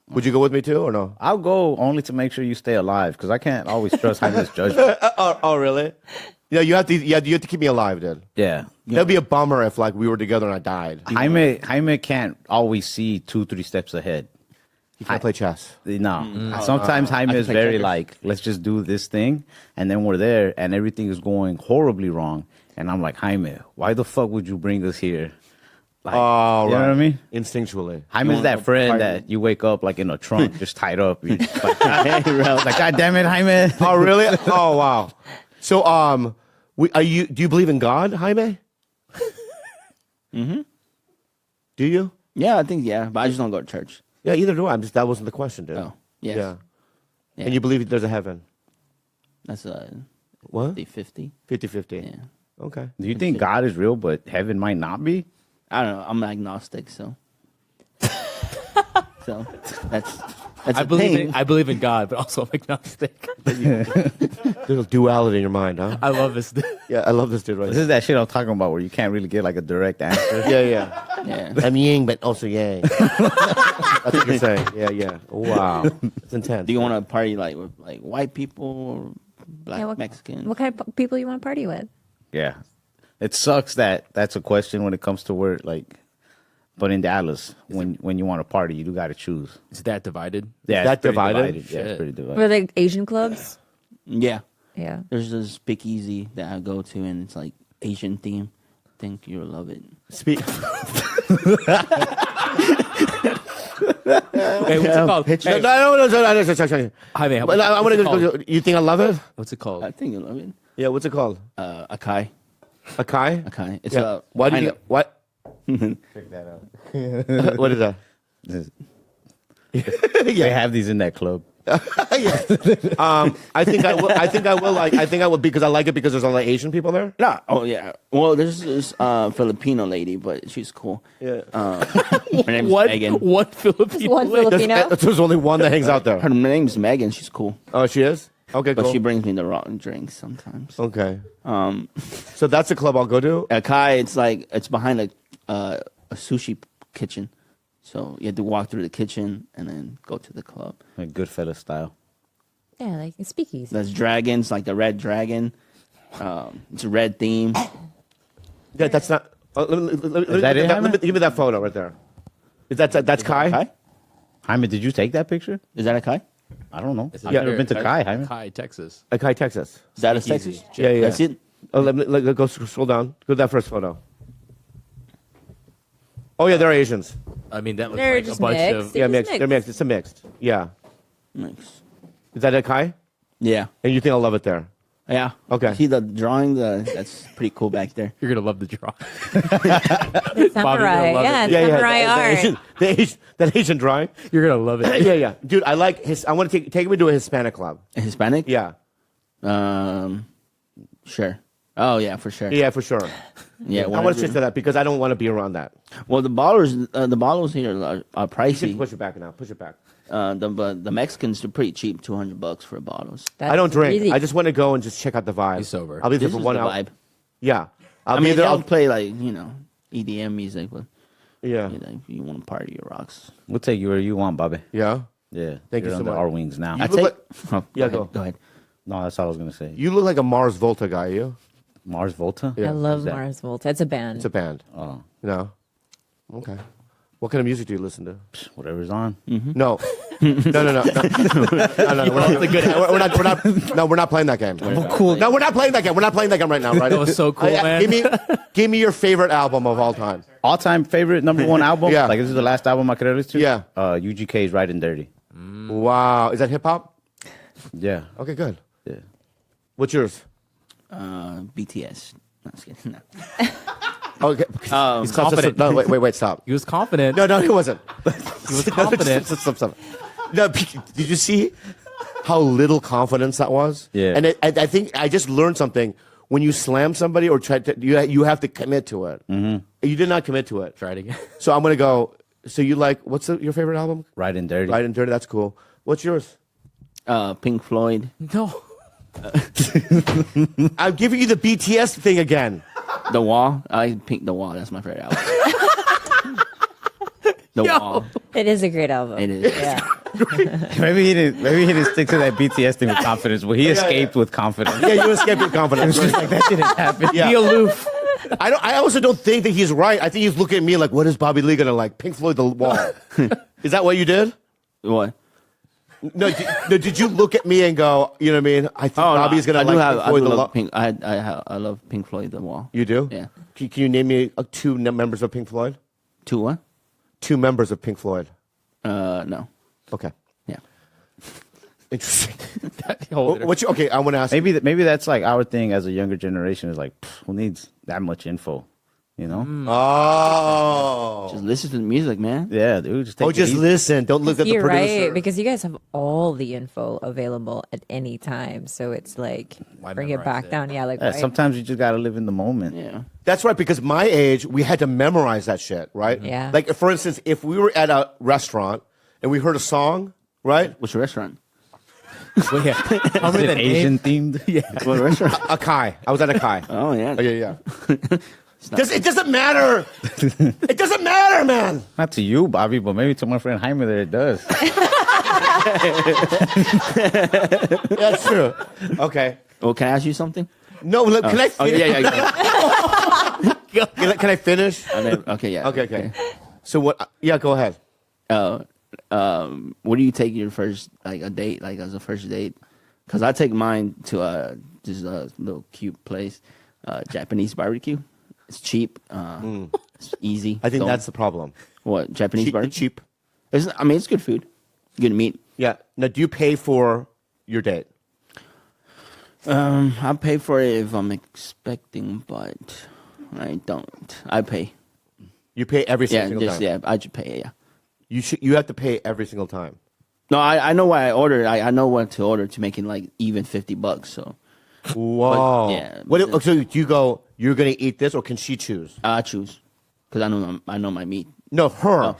[SPEAKER 3] Would you go with me too, or no?
[SPEAKER 13] I'll go only to make sure you stay alive, because I can't always trust Jaime's judgment.
[SPEAKER 3] Oh, really? Yeah, you have to keep me alive, dude.
[SPEAKER 13] Yeah.
[SPEAKER 3] That'd be a bummer if we were together and I died.
[SPEAKER 13] Jaime can't always see 2-3 steps ahead.
[SPEAKER 3] He can't play chess.
[SPEAKER 13] No. Sometimes Jaime is very let's just do this thing, and then we're there, and everything is going horribly wrong, and I'm like, Jaime, why the fuck would you bring us here? You know what I mean?
[SPEAKER 3] Instinctually.
[SPEAKER 13] Jaime's that friend that you wake up in a trunk, just tied up. You're like, God damn it, Jaime.
[SPEAKER 3] Oh, really? Oh, wow. So, do you believe in God, Jaime?
[SPEAKER 12] Mm-hmm.
[SPEAKER 3] Do you?
[SPEAKER 12] Yeah, I think, but I just don't go to church.
[SPEAKER 3] Yeah, either do I. That wasn't the question, dude.
[SPEAKER 12] Oh, yes.
[SPEAKER 3] Yeah. And you believe there's a heaven?
[SPEAKER 12] That's
[SPEAKER 3] what?
[SPEAKER 12] 50-50.
[SPEAKER 3] 50-50.
[SPEAKER 12] Yeah.
[SPEAKER 3] Okay.
[SPEAKER 13] Do you think God is real, but heaven might not be?
[SPEAKER 12] I don't know. I'm agnostic, so. So that's
[SPEAKER 10] I believe in God, but also I'm agnostic.
[SPEAKER 3] There's a duality in your mind, huh?
[SPEAKER 10] I love this dude.
[SPEAKER 3] Yeah, I love this dude right
[SPEAKER 13] This is that shit I'm talking about where you can't really get a direct answer.
[SPEAKER 3] Yeah. I'm yin, but also yang. That's what you're saying. Yeah. Wow. It's intense.
[SPEAKER 12] Do you want to party with white people or black Mexicans?
[SPEAKER 5] What kind of people you want to party with?
[SPEAKER 13] Yeah. It sucks that that's a question when it comes to where but in Dallas, when you want to party, you do got to choose.
[SPEAKER 10] Is that divided?
[SPEAKER 13] Yeah,
[SPEAKER 3] that divided?
[SPEAKER 13] Yeah, it's pretty divided.
[SPEAKER 5] Were they Asian clubs?
[SPEAKER 12] Yeah.
[SPEAKER 5] Yeah.
[SPEAKER 12] There's this speakeasy that I go to, and it's Asian theme. I think you'll love it.
[SPEAKER 10] Hey, what's it called?
[SPEAKER 3] No.
[SPEAKER 10] Jaime,
[SPEAKER 3] I want to go. You think I love it?
[SPEAKER 10] What's it called?
[SPEAKER 12] I think you'll love it.
[SPEAKER 3] Yeah. What's it called?
[SPEAKER 12] Akai.
[SPEAKER 3] Akai.
[SPEAKER 12] Akai. It's
[SPEAKER 3] Why do you? What?
[SPEAKER 13] Check that out.
[SPEAKER 3] What is that?
[SPEAKER 13] They have these in that club.
[SPEAKER 3] I think I will. I think I will like. I think I will because I like it because there's a lot of Asian people there.
[SPEAKER 12] No. Oh yeah. Well, there's this Filipino lady, but she's cool.
[SPEAKER 3] Yeah.
[SPEAKER 12] Her name's Megan.
[SPEAKER 10] What Filipino?
[SPEAKER 5] One Filipino.
[SPEAKER 3] There's only one that hangs out there.
[SPEAKER 12] Her name's Megan. She's cool.
[SPEAKER 3] Oh, she is. Okay,
[SPEAKER 12] But
[SPEAKER 3] cool.
[SPEAKER 12] she brings me the wrong drinks sometimes.
[SPEAKER 3] Okay. So that's the club I'll go to.
[SPEAKER 12] Kai, it's behind a sushi kitchen. So you have to walk through the kitchen and then go to the club.
[SPEAKER 13] Like Goodfellas style.
[SPEAKER 5] Yeah, like speakeasy.
[SPEAKER 12] There's dragons, like the red dragon. It's a red theme.
[SPEAKER 3] Yeah, that's not. Give me that photo right there. That's Kai?
[SPEAKER 12] Kai?
[SPEAKER 13] Jaime, did you take that picture?
[SPEAKER 12] Is that a Kai?
[SPEAKER 13] I don't know.
[SPEAKER 10] It's
[SPEAKER 13] I've never been to Kai, Jaime.
[SPEAKER 10] Kai, Texas.
[SPEAKER 3] Kai, Texas.
[SPEAKER 12] Is that a Texas?
[SPEAKER 3] Yeah.
[SPEAKER 12] That's it?
[SPEAKER 3] Oh, let me go scroll down. Go to that first photo. Oh yeah, they're Asians.
[SPEAKER 10] I mean, that looks
[SPEAKER 5] They're
[SPEAKER 10] like a
[SPEAKER 5] just
[SPEAKER 10] bunch
[SPEAKER 5] mixed.
[SPEAKER 10] of.
[SPEAKER 3] Yeah,
[SPEAKER 5] just
[SPEAKER 3] mixed. They're mixed. It's a mixed. Yeah.
[SPEAKER 12] Nice.
[SPEAKER 3] Is that a Kai?
[SPEAKER 12] Yeah.
[SPEAKER 3] And you think I'll love it there?
[SPEAKER 12] Yeah.
[SPEAKER 3] Okay.
[SPEAKER 12] See the drawing? That's pretty cool back there.
[SPEAKER 10] You're gonna love the draw.
[SPEAKER 5] Samurai.
[SPEAKER 10] love
[SPEAKER 5] Yeah,
[SPEAKER 10] it.
[SPEAKER 5] samurai art.
[SPEAKER 3] That Asian drawing.
[SPEAKER 10] You're gonna love it.
[SPEAKER 3] Yeah. Dude, I like his. I want to take me to a Hispanic club.
[SPEAKER 12] A Hispanic?
[SPEAKER 3] Yeah.
[SPEAKER 12] Sure. Oh yeah, for sure.
[SPEAKER 3] Yeah, for sure.
[SPEAKER 12] Yeah.
[SPEAKER 3] I want to
[SPEAKER 12] whatever.
[SPEAKER 3] stick to that because I don't want to be around that.
[SPEAKER 12] Well, the bottles here are
[SPEAKER 3] You can
[SPEAKER 12] pricey.
[SPEAKER 3] push it back now. Push it back.
[SPEAKER 12] The Mexicans are pretty cheap, $200 for bottles.
[SPEAKER 3] I don't drink.
[SPEAKER 5] Really-
[SPEAKER 3] I just want to go and just check out the vibe.
[SPEAKER 10] He's sober.
[SPEAKER 3] I'll be there
[SPEAKER 12] This
[SPEAKER 3] for
[SPEAKER 12] is
[SPEAKER 3] 1
[SPEAKER 12] the
[SPEAKER 3] hour.
[SPEAKER 12] vibe.
[SPEAKER 3] Yeah.
[SPEAKER 12] I mean, they'll play like EDM music, but
[SPEAKER 3] Yeah.
[SPEAKER 12] if you want to party, your rocks.
[SPEAKER 13] We'll take you where you want, Bobby.
[SPEAKER 3] Yeah.
[SPEAKER 13] Yeah.
[SPEAKER 3] Thank you
[SPEAKER 13] You're
[SPEAKER 3] so
[SPEAKER 13] under
[SPEAKER 3] much.
[SPEAKER 13] our wings now.
[SPEAKER 3] You
[SPEAKER 12] I
[SPEAKER 3] look
[SPEAKER 12] take.
[SPEAKER 3] like-
[SPEAKER 12] Oh,
[SPEAKER 3] Yeah,
[SPEAKER 12] go
[SPEAKER 3] go.
[SPEAKER 12] ahead. Go ahead.
[SPEAKER 13] No, that's all I was gonna say.
[SPEAKER 3] You look like a Mars Volta guy. You?
[SPEAKER 13] Mars Volta?
[SPEAKER 3] Yeah.
[SPEAKER 5] I love
[SPEAKER 13] Who's that?
[SPEAKER 5] Mars Volta. It's a band.
[SPEAKER 3] It's a band.
[SPEAKER 13] Oh,
[SPEAKER 3] No. Okay. What kind of music do you listen to?
[SPEAKER 13] whatever's on.
[SPEAKER 3] No. No. We're not playing that game.
[SPEAKER 13] Cool.
[SPEAKER 3] No, we're not playing that game. We're not playing that game right now, right?
[SPEAKER 10] That was so cool, man.
[SPEAKER 3] Give me your favorite album of all time.
[SPEAKER 13] All-time favorite number one album?
[SPEAKER 3] Yeah.
[SPEAKER 13] Like this is the last album I could ever listen to?
[SPEAKER 3] Yeah.
[SPEAKER 13] UGK's Riding Dirty.
[SPEAKER 3] Wow. Is that hip hop?
[SPEAKER 13] Yeah.
[SPEAKER 3] Okay, good.
[SPEAKER 13] Yeah.
[SPEAKER 3] What's yours?
[SPEAKER 12] BTS. No, just kidding. No.
[SPEAKER 3] Okay.
[SPEAKER 10] He's confident.
[SPEAKER 3] No, wait, stop.
[SPEAKER 10] He was confident.
[SPEAKER 3] No, he wasn't.
[SPEAKER 10] He was confident.
[SPEAKER 3] Stop. No, did you see how little confidence that was?
[SPEAKER 13] Yeah.
[SPEAKER 3] And I think I just learned something. When you slam somebody or try to, you have to commit to it. Mm-hmm. You did not commit to it.
[SPEAKER 10] Try it again.
[SPEAKER 3] So I'm gonna go. So you like what's your favorite album?
[SPEAKER 13] Riding Dirty.
[SPEAKER 3] Riding Dirty. That's cool. What's yours?
[SPEAKER 12] Pink Floyd.
[SPEAKER 10] No.
[SPEAKER 3] I'm giving you the BTS thing again.
[SPEAKER 12] The Wall. I like Pink The Wall. That's my favorite album. The Wall.
[SPEAKER 5] It is a great album.
[SPEAKER 12] It is.
[SPEAKER 5] Yeah.
[SPEAKER 13] Maybe he didn't stick to that BTS thing with confidence, but he escaped with confidence.
[SPEAKER 3] Yeah, you escaped with confidence.
[SPEAKER 13] Like that didn't happen.
[SPEAKER 3] Yeah.
[SPEAKER 10] Be aloof.
[SPEAKER 3] I also don't think that he's right. I think he's looking at me like, what is Bobby Lee gonna like? Pink Floyd, The Wall. Is that what you did?
[SPEAKER 12] What?
[SPEAKER 3] No, did you look at me and go, you know what I mean? I think Bobby's gonna like Pink Floyd, The Wall.
[SPEAKER 12] I love Pink Floyd, The Wall.
[SPEAKER 3] You do?
[SPEAKER 12] Yeah.
[SPEAKER 3] Can you name me two members of Pink Floyd?
[SPEAKER 12] Two what?
[SPEAKER 3] Two members of Pink Floyd.
[SPEAKER 12] No.
[SPEAKER 3] Okay.
[SPEAKER 12] Yeah.
[SPEAKER 3] Interesting.
[SPEAKER 10] Hold it.
[SPEAKER 3] Okay, I want to ask.
[SPEAKER 13] Maybe that's like our thing as a younger generation is like, who needs that much info? You know?
[SPEAKER 3] Oh.
[SPEAKER 12] Just listen to the music, man.
[SPEAKER 13] Yeah, dude. Just take it
[SPEAKER 3] just
[SPEAKER 13] easy.
[SPEAKER 3] listen. Don't look at the
[SPEAKER 5] You're
[SPEAKER 3] producer.
[SPEAKER 5] right, because you guys have all the info available at any time. So it's like, bring it back down. Yeah, like
[SPEAKER 13] Yeah, sometimes you just gotta live in the moment.
[SPEAKER 12] Yeah.
[SPEAKER 3] That's right, because my age, we had to memorize that shit, right?
[SPEAKER 5] Yeah.
[SPEAKER 3] Like, for instance, if we were at a restaurant and we heard a song, right?
[SPEAKER 12] Which restaurant?
[SPEAKER 10] Well, yeah. Tell me
[SPEAKER 13] Is
[SPEAKER 10] the
[SPEAKER 13] it
[SPEAKER 10] name.
[SPEAKER 13] Asian themed?
[SPEAKER 10] Yeah.
[SPEAKER 12] What restaurant?
[SPEAKER 3] A Kai. I was at a Kai.
[SPEAKER 12] Oh, yeah.
[SPEAKER 3] Oh, yeah. It doesn't matter. It doesn't matter, man.
[SPEAKER 13] Not to you, Bobby, but maybe to my friend Jaime there it does.
[SPEAKER 3] That's true. Okay.
[SPEAKER 12] Well, can I ask you something?
[SPEAKER 3] No, look, can I finish?
[SPEAKER 12] Yeah.
[SPEAKER 3] Can I finish?
[SPEAKER 12] Okay, yeah.
[SPEAKER 3] Okay. So what? Yeah, go ahead.
[SPEAKER 12] Where do you take your first, like a date, like as a first date? Because I take mine to just a little cute place, Japanese barbecue. It's cheap. It's easy.
[SPEAKER 3] I think that's the problem.
[SPEAKER 12] What, Japanese barbecue?
[SPEAKER 3] Cheap.
[SPEAKER 12] It's good food. Good meat.
[SPEAKER 3] Yeah. Now, do you pay for your date?
[SPEAKER 12] I pay for it if I'm expecting, but I don't. I pay.
[SPEAKER 3] You pay every single time.
[SPEAKER 12] I just pay. Yeah.
[SPEAKER 3] You have to pay every single time.
[SPEAKER 12] No, I know why I ordered. I know what to order to make it like even $50. So.
[SPEAKER 3] Wow.
[SPEAKER 12] Yeah.
[SPEAKER 3] So you go, you're going to eat this, or can she choose?
[SPEAKER 12] I choose. Because I know my meat.
[SPEAKER 3] No, her.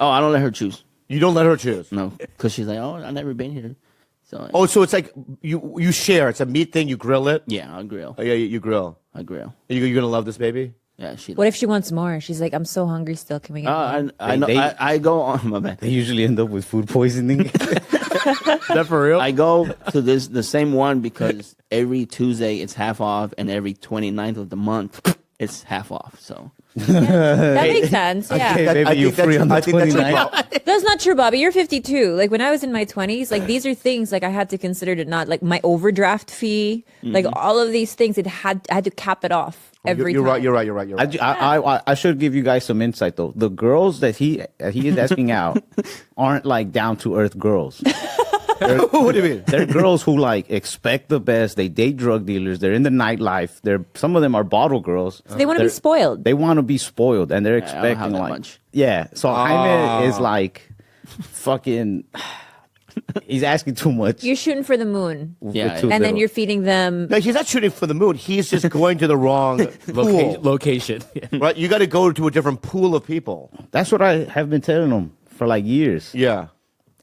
[SPEAKER 12] Oh, I don't let her choose.
[SPEAKER 3] You don't let her choose?
[SPEAKER 12] No. Because she's like, oh, I've never been here. So.
[SPEAKER 3] Oh, so it's like you share. It's a meat thing. You grill it?
[SPEAKER 12] Yeah, I'll grill.
[SPEAKER 3] Oh, yeah, you grill.
[SPEAKER 12] I grill.
[SPEAKER 3] You're going to love this baby?
[SPEAKER 12] Yeah, she.
[SPEAKER 5] What if she wants more? She's like, I'm so hungry still. Can we get more?
[SPEAKER 12] I know. I go on my bad.
[SPEAKER 13] They usually end up with food poisoning.
[SPEAKER 3] Is that for real?
[SPEAKER 12] I go to the same one because every Tuesday it's half off, and every 29th of the month it's half off. So
[SPEAKER 5] That makes sense. Yeah.
[SPEAKER 13] Okay, baby, you're free on the 29th.
[SPEAKER 5] That's not true, Bobby. You're 52. Like when I was in my 20s, like these are things like I had to consider to not like my overdraft fee, like all of these things. I had to cap it off every
[SPEAKER 3] you're
[SPEAKER 5] time.
[SPEAKER 3] Right. You're right.
[SPEAKER 13] I should give you guys some insight though. The girls that he is asking out aren't like down to earth girls.
[SPEAKER 3] What do you mean?
[SPEAKER 13] They're girls who like expect the best. They date drug dealers. They're in the nightlife. Some of them are bottle girls.
[SPEAKER 5] So they want to be spoiled.
[SPEAKER 13] They want to be spoiled, and they're
[SPEAKER 12] I don't have
[SPEAKER 13] expecting
[SPEAKER 12] that
[SPEAKER 13] like
[SPEAKER 12] much.
[SPEAKER 13] yeah. So Jaime is like fucking. He's asking too much.
[SPEAKER 5] You're shooting for the moon.
[SPEAKER 12] Yeah,
[SPEAKER 5] And then you're feeding them.
[SPEAKER 3] No, he's not shooting for the moon. He's just going to the wrong pool.
[SPEAKER 10] Location.
[SPEAKER 3] Right? You got to go to a different pool of people.
[SPEAKER 13] That's what I have been telling them for like years.
[SPEAKER 3] Yeah.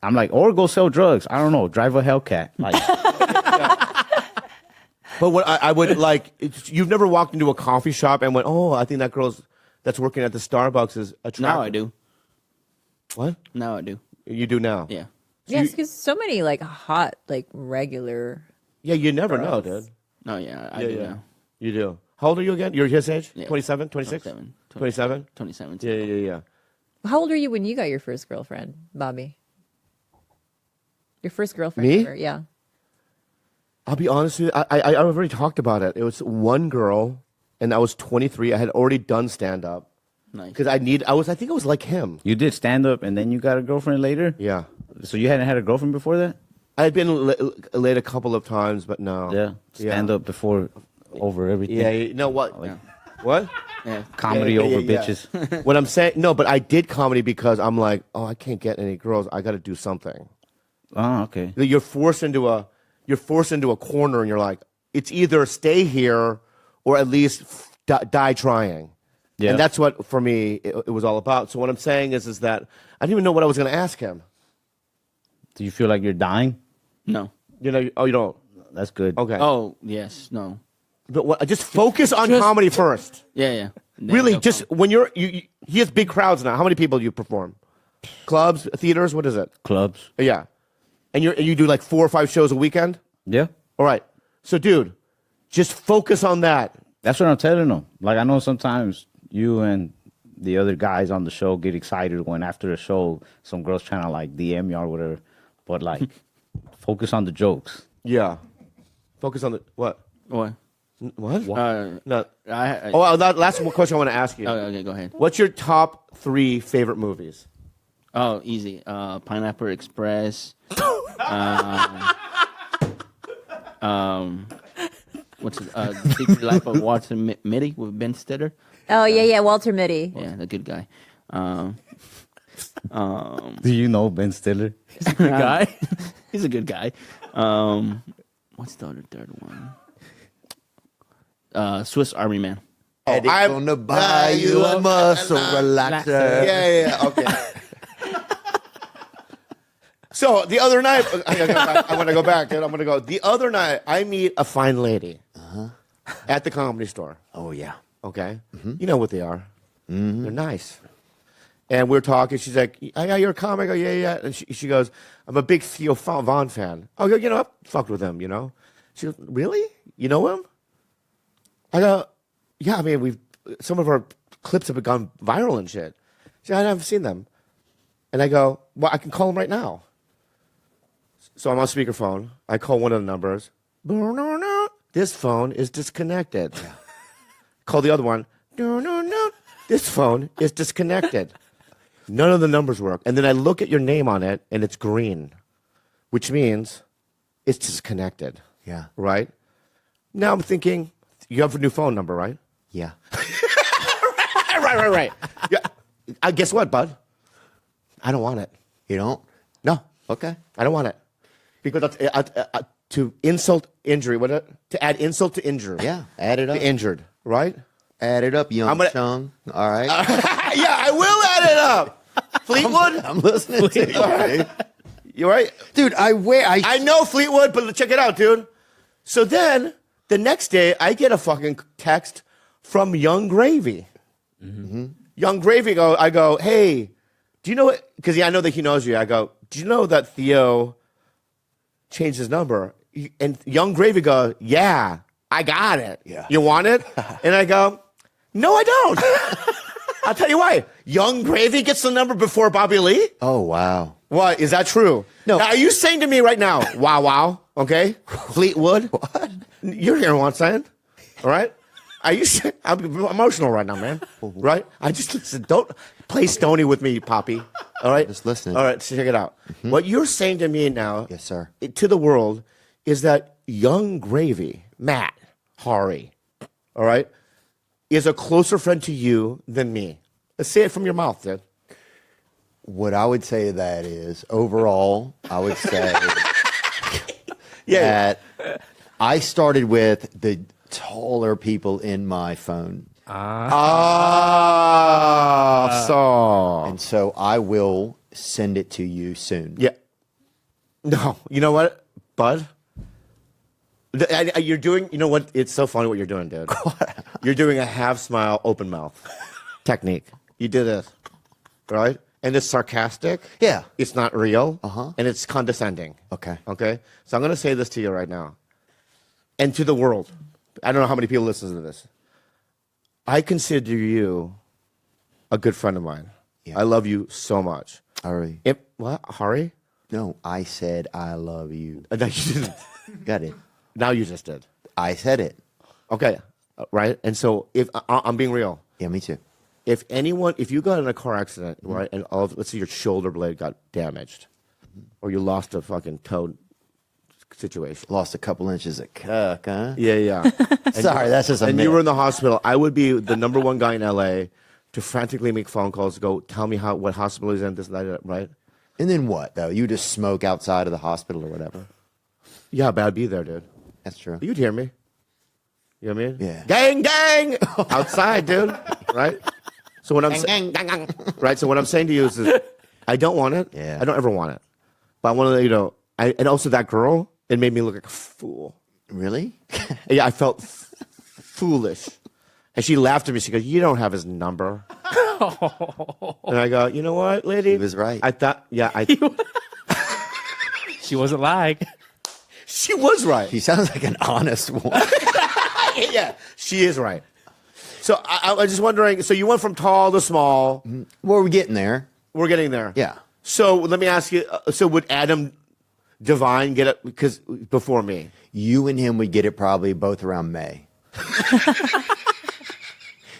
[SPEAKER 13] I'm like, or go sell drugs. I don't know. Drive a Hellcat. Like,
[SPEAKER 3] But what I would like, you've never walked into a coffee shop and went, oh, I think that girl that's working at the Starbucks is attractive.
[SPEAKER 12] now I do.
[SPEAKER 3] What?
[SPEAKER 12] Now I do.
[SPEAKER 3] You do now?
[SPEAKER 12] Yeah.
[SPEAKER 5] Yes, because so many like hot, like regular.
[SPEAKER 3] Yeah, you never know, dude.
[SPEAKER 12] No, yeah, I do now.
[SPEAKER 3] You do. How old are you again? You're his age?
[SPEAKER 12] Yeah.
[SPEAKER 3] 27, 26?
[SPEAKER 12] 27.
[SPEAKER 3] 27?
[SPEAKER 12] 27.
[SPEAKER 3] Yeah.
[SPEAKER 5] How old were you when you got your first girlfriend, Bobby? Your first girlfriend
[SPEAKER 3] Me?
[SPEAKER 5] ever? Yeah.
[SPEAKER 3] I'll be honest with you. I already talked about it. It was one girl, and I was 23. I had already done stand up.
[SPEAKER 12] Nice.
[SPEAKER 3] Because I think I was like him.
[SPEAKER 13] you did stand up, and then you got a girlfriend later.
[SPEAKER 3] Yeah.
[SPEAKER 13] So you hadn't had a girlfriend before that?
[SPEAKER 3] I had been late a couple of times, but no.
[SPEAKER 13] Yeah. Stand up before over everything.
[SPEAKER 3] Yeah. You know what? What?
[SPEAKER 12] Yeah.
[SPEAKER 13] Comedy over bitches.
[SPEAKER 3] What I'm saying, no, but I did comedy because I'm like, oh, I can't get any girls. I got to do something.
[SPEAKER 13] Oh, okay.
[SPEAKER 3] You're forced into a corner, and you're like, it's either stay here or at least die trying.
[SPEAKER 13] Yeah.
[SPEAKER 3] And that's what for me it was all about. So what I'm saying is that I didn't even know what I was going to ask him.
[SPEAKER 13] Do you feel like you're dying?
[SPEAKER 12] No.
[SPEAKER 3] You know? Oh, you don't.
[SPEAKER 13] That's good.
[SPEAKER 3] Okay.
[SPEAKER 12] Oh, yes. No.
[SPEAKER 3] But just focus on comedy first.
[SPEAKER 12] Yeah.
[SPEAKER 3] Really, just when he has big crowds now. How many people do you perform? Clubs, theaters, what is it?
[SPEAKER 13] Clubs.
[SPEAKER 3] Yeah. And you do like 4 or 5 shows a weekend?
[SPEAKER 13] Yeah.
[SPEAKER 3] All right. So, dude, just focus on that.
[SPEAKER 13] That's what I'm telling them. Like, I know sometimes you and the other guys on the show get excited when after the show, some girls trying to like DM you or whatever. But like, focus on the jokes.
[SPEAKER 3] Yeah. Focus on the what?
[SPEAKER 12] What?
[SPEAKER 3] What?
[SPEAKER 12] No.
[SPEAKER 3] That last question I want to ask you.
[SPEAKER 12] Okay, go ahead.
[SPEAKER 3] What's your top 3 favorite movies?
[SPEAKER 12] Oh, easy. Pineapple Express. What's it? The Secret Life of Walter Mitty with Ben Stiller.
[SPEAKER 5] Oh yeah, Walter Mitty.
[SPEAKER 12] Yeah, the good guy.
[SPEAKER 13] Do you know Ben Stiller?
[SPEAKER 12] He's a good guy. He's a good guy. What's the other third one? Swiss Army Man.
[SPEAKER 3] I'm gonna buy you a muscle relaxer. Yeah. Okay. So the other night, I want to go back. And I'm going to go. The other night, I meet a fine lady at the Comedy Store.
[SPEAKER 14] Oh yeah.
[SPEAKER 3] Okay. You know what they are. They're nice. And we're talking. She's like, "Yeah, you're a comic." Oh yeah. And she goes, "I'm a big Theo Von fan." Oh, you know, I fucked with him. You know. She goes, "Really? You know him?" I go, "Yeah. I mean, some of our clips have gone viral and shit." She said, "I haven't seen them." And I go, "Well, I can call him right now." So I'm on speakerphone. I call one of the numbers. This phone is disconnected. Call the other one. This phone is disconnected. None of the numbers work. And then I look at your name on it, and it's green, which means it's disconnected.
[SPEAKER 14] Yeah.
[SPEAKER 3] Right? Now I'm thinking, you have a new phone number, right?
[SPEAKER 14] Yeah.
[SPEAKER 3] Right. Yeah. Guess what, bud? I don't want it.
[SPEAKER 14] You don't?
[SPEAKER 3] No,
[SPEAKER 14] Okay.
[SPEAKER 3] I don't want it because that's, to insult injury. To add insult to injury?
[SPEAKER 14] Yeah. Add it up.
[SPEAKER 3] The injured, right?
[SPEAKER 14] Add it up, young Chung. All right.
[SPEAKER 3] Yeah, I will add it up. Fleetwood.
[SPEAKER 14] I'm listening to you.
[SPEAKER 3] All right. You right,
[SPEAKER 14] dude?
[SPEAKER 3] I know Fleetwood, but check it out, dude. So then the next day, I get a fucking text from Young Gravy.
[SPEAKER 14] Mm-hmm.
[SPEAKER 3] Young Gravy I go, hey, do you know what? Because I know that he knows you. I go, do you know that Theo changed his number? And Young Gravy goes, yeah, I got it.
[SPEAKER 14] Yeah.
[SPEAKER 3] You want it? And I go, no, I don't. I'll tell you why. Young Gravy gets the number before Bobby Lee?
[SPEAKER 14] Oh, wow.
[SPEAKER 3] What? Is that true?
[SPEAKER 14] No.
[SPEAKER 3] Now, are you saying to me right now, wow, okay? Fleetwood?
[SPEAKER 14] What?
[SPEAKER 3] You're hearing what I'm saying? All right? Are you saying? I'm emotional right now, man. Right? I just listen. Don't play Stony with me, Poppy. All right?
[SPEAKER 14] Just listening.
[SPEAKER 3] All right, so check it out.
[SPEAKER 14] Mm-hmm.
[SPEAKER 3] What you're saying to me now,
[SPEAKER 14] Yes, sir.
[SPEAKER 3] to the world, is that Young Gravy, Matt Hari, all right, is a closer friend to you than me. Let's say it from your mouth, dude.
[SPEAKER 14] What I would say to that is, overall, I would say
[SPEAKER 3] Yeah.
[SPEAKER 14] that I started with the taller people in my phone. And so I will send it to you soon.
[SPEAKER 3] Yeah. No, you know what, Bud? You're doing, you know what? It's so funny what you're doing, dude. You're doing a half smile, open mouth technique. You did this, right? And it's sarcastic.
[SPEAKER 14] Yeah.
[SPEAKER 3] It's not real.
[SPEAKER 14] Uh-huh.
[SPEAKER 3] And it's condescending.
[SPEAKER 14] Okay.
[SPEAKER 3] Okay? So I'm going to say this to you right now. And to the world. I don't know how many people listen to this. I consider you a good friend of mine.
[SPEAKER 14] Yeah.
[SPEAKER 3] I love you so much.
[SPEAKER 14] Hari.
[SPEAKER 3] What? Hari?
[SPEAKER 14] No, I said I love you.
[SPEAKER 3] No, you didn't.
[SPEAKER 14] Got it.
[SPEAKER 3] Now you just did.
[SPEAKER 14] I said it.
[SPEAKER 3] Okay. Right? And so if I'm being real.
[SPEAKER 14] Yeah, me too.
[SPEAKER 3] If you got in a car accident, right, and let's say your shoulder blade got damaged, or you lost a fucking toe situation.
[SPEAKER 14] Lost a couple inches of cuck, huh?
[SPEAKER 3] Yeah.
[SPEAKER 14] Sorry, that's just a
[SPEAKER 3] And
[SPEAKER 14] myth.
[SPEAKER 3] you were in the hospital. I would be the number one guy in LA to frantically make phone calls, go tell me what hospital he's in, this, that, right?
[SPEAKER 14] And then what, though? You just smoke outside of the hospital or whatever.
[SPEAKER 3] Yeah, but I'd be there, dude.
[SPEAKER 14] That's true.
[SPEAKER 3] You'd hear me. You know what I mean?
[SPEAKER 14] Yeah.
[SPEAKER 3] Gang! Outside, dude. Right? So what I'm saying, right? So what I'm saying to you is I don't want it.
[SPEAKER 14] Yeah.
[SPEAKER 3] I don't ever want it. But I want to let you know. And also that girl, it made me look like a fool.
[SPEAKER 14] Really?
[SPEAKER 3] Yeah, I felt foolish. And she laughed at me. She goes, "You don't have his number." And I go, "You know what, lady?"
[SPEAKER 14] He was right.
[SPEAKER 3] I thought,
[SPEAKER 10] She wasn't lying.
[SPEAKER 3] she was right.
[SPEAKER 14] He sounds like an honest woman.
[SPEAKER 3] Yeah, she is right. So I was just wondering. So you went from tall to small.
[SPEAKER 14] Well, we're getting there.
[SPEAKER 3] We're getting there.
[SPEAKER 14] Yeah.
[SPEAKER 3] So let me ask you. So would Adam Devine get it before me?
[SPEAKER 14] You and him would get it probably both around May.